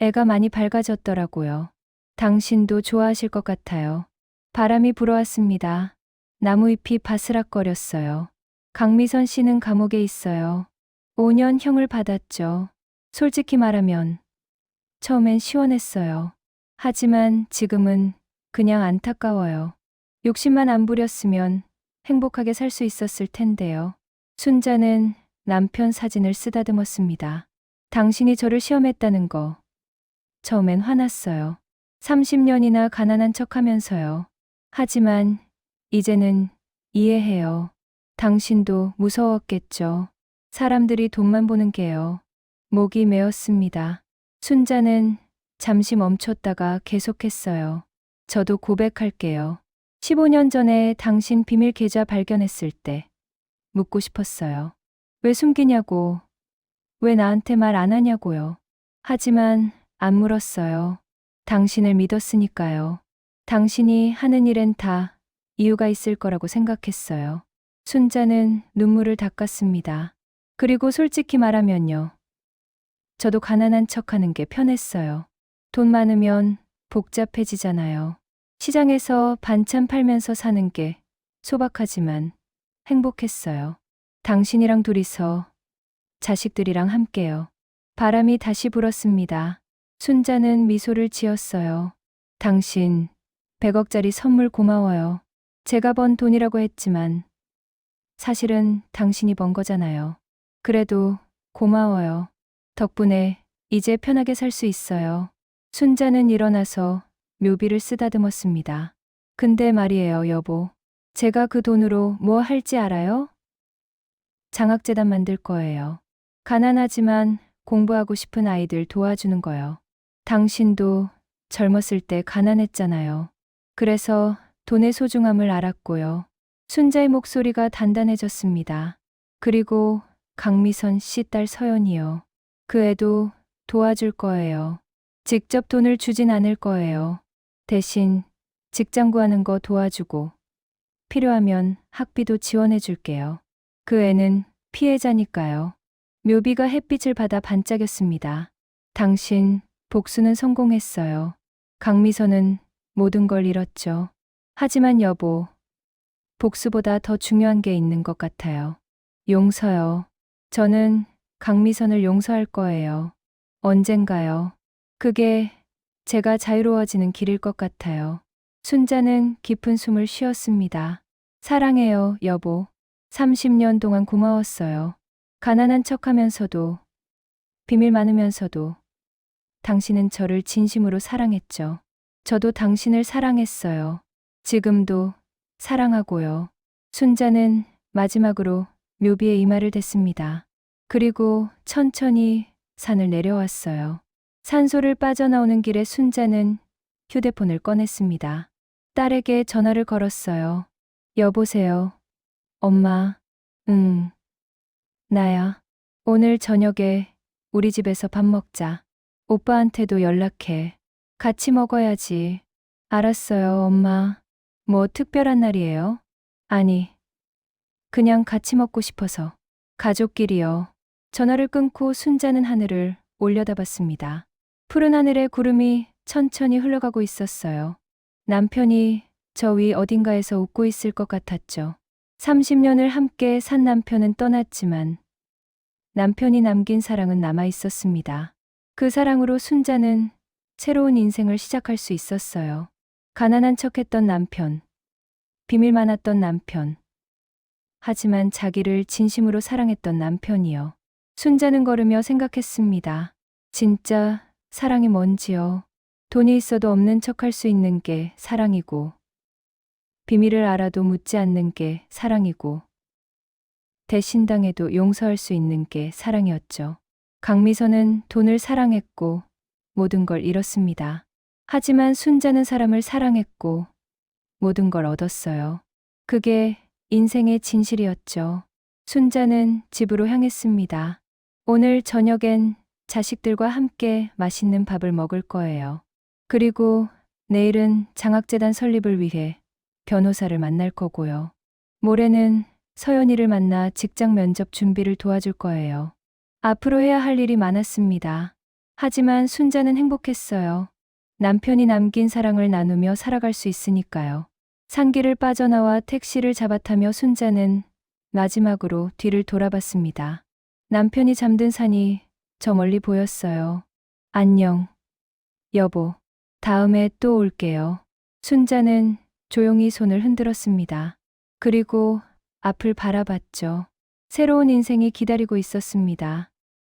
애가 많이 밝아졌더라고요. 당신도 좋아하실 것 같아요. 바람이 불어왔습니다. 나무잎이 바스락거렸어요. 강미선 씨는 감옥에 있어요. 5년 형을 받았죠. 솔직히 말하면 처음엔 시원했어요. 하지만 지금은 그냥 안타까워요. 욕심만 안 부렸으면 행복하게 살 수 있었을 텐데요. 순자는 남편 사진을 쓰다듬었습니다. 당신이 저를 시험했다는 거 처음엔 화났어요. 30년이나 가난한 척하면서요. 하지만 이제는 이해해요. 당신도 무서웠겠죠. 사람들이 돈만 보는 게요. 목이 메었습니다. 순자는 잠시 멈췄다가 계속했어요. 저도 고백할게요. 15년 전에 당신 비밀 계좌 발견했을 때 묻고 싶었어요. 왜 숨기냐고, 왜 나한테 말 안 하냐고요. 하지만 안 물었어요. 당신을 믿었으니까요. 당신이 하는 일엔 다 이유가 있을 거라고 생각했어요. 순자는 눈물을 닦았습니다. 그리고 솔직히 말하면요. 저도 가난한 척하는 게 편했어요. 돈 많으면 복잡해지잖아요. 시장에서 반찬 팔면서 사는 게 소박하지만 행복했어요. 당신이랑 둘이서 자식들이랑 함께요. 바람이 다시 불었습니다. 순자는 미소를 지었어요. 당신 100억짜리 선물 고마워요. 제가 번 돈이라고 했지만 사실은 당신이 번 거잖아요. 그래도 고마워요. 덕분에 이제 편하게 살 수 있어요. 순자는 일어나서 묘비를 쓰다듬었습니다. 근데 말이에요, 여보. 제가 그 돈으로 뭐 할지 알아요? 장학재단 만들 거예요. 가난하지만 공부하고 싶은 아이들 도와주는 거요. 당신도 젊었을 때 가난했잖아요. 그래서 돈의 소중함을 알았고요. 순자의 목소리가 단단해졌습니다. 그리고 강미선 씨 딸 서연이요. 그 애도 도와줄 거예요. 직접 돈을 주진 않을 거예요. 대신 직장 구하는 거 도와주고 필요하면 학비도 지원해 줄게요. 그 애는 피해자니까요. 묘비가 햇빛을 받아 반짝였습니다. 당신 복수는 성공했어요. 강미선은 모든 걸 잃었죠. 하지만 여보, 복수보다 더 중요한 게 있는 것 같아요. 용서요. 저는 강미선을 용서할 거예요. 언젠가요. 그게 제가 자유로워지는 길일 것 같아요. 순자는 깊은 숨을 쉬었습니다. 사랑해요, 여보. 30년 동안 고마웠어요. 가난한 척하면서도, 비밀 많으면서도 당신은 저를 진심으로 사랑했죠. 저도 당신을 사랑했어요. 지금도 사랑하고요. 순자는 마지막으로 묘비의 이마를 댔습니다. 그리고 천천히 산을 내려왔어요. 산소를 빠져나오는 길에 순자는 휴대폰을 꺼냈습니다. 딸에게 전화를 걸었어요. 여보세요. 엄마. 응. 나야. 오늘 저녁에 우리 집에서 밥 먹자. 오빠한테도 연락해. 같이 먹어야지. 알았어요, 엄마. 뭐 특별한 날이에요? 아니, 그냥 같이 먹고 싶어서. 가족끼리요. 전화를 끊고 순자는 하늘을 올려다봤습니다. 푸른 하늘에 구름이 천천히 흘러가고 있었어요. 남편이 저 위 어딘가에서 웃고 있을 것 같았죠. 30년을 함께 산 남편은 떠났지만 남편이 남긴 사랑은 남아 있었습니다. 그 사랑으로 순자는 새로운 인생을 시작할 수 있었어요. 가난한 척했던 남편, 비밀 많았던 남편, 하지만 자기를 진심으로 사랑했던 남편이요. 순자는 걸으며 생각했습니다. 진짜 사랑이 뭔지요. 돈이 있어도 없는 척할 수 있는 게 사랑이고, 비밀을 알아도 묻지 않는 게 사랑이고, 대신당해도 용서할 수 있는 게 사랑이었죠. 강미선은 돈을 사랑했고 모든 걸 잃었습니다. 하지만 순자는 사람을 사랑했고 모든 걸 얻었어요. 그게 인생의 진실이었죠. 순자는 집으로 향했습니다. 오늘 저녁엔 자식들과 함께 맛있는 밥을 먹을 거예요. 그리고 내일은 장학재단 설립을 위해 변호사를 만날 거고요. 모레는 서연이를 만나 직장 면접 준비를 도와줄 거예요. 앞으로 해야 할 일이 많았습니다. 하지만 순자는 행복했어요. 남편이 남긴 사랑을 나누며 살아갈 수 있으니까요. 산길을 빠져나와 택시를 잡아타며 순자는 마지막으로 뒤를 돌아봤습니다. 남편이 잠든 산이 저 멀리 보였어요. 안녕, 여보. 다음에 또 올게요. 순자는 조용히 손을 흔들었습니다. 그리고 앞을 바라봤죠. 새로운 인생이 기다리고 있었습니다.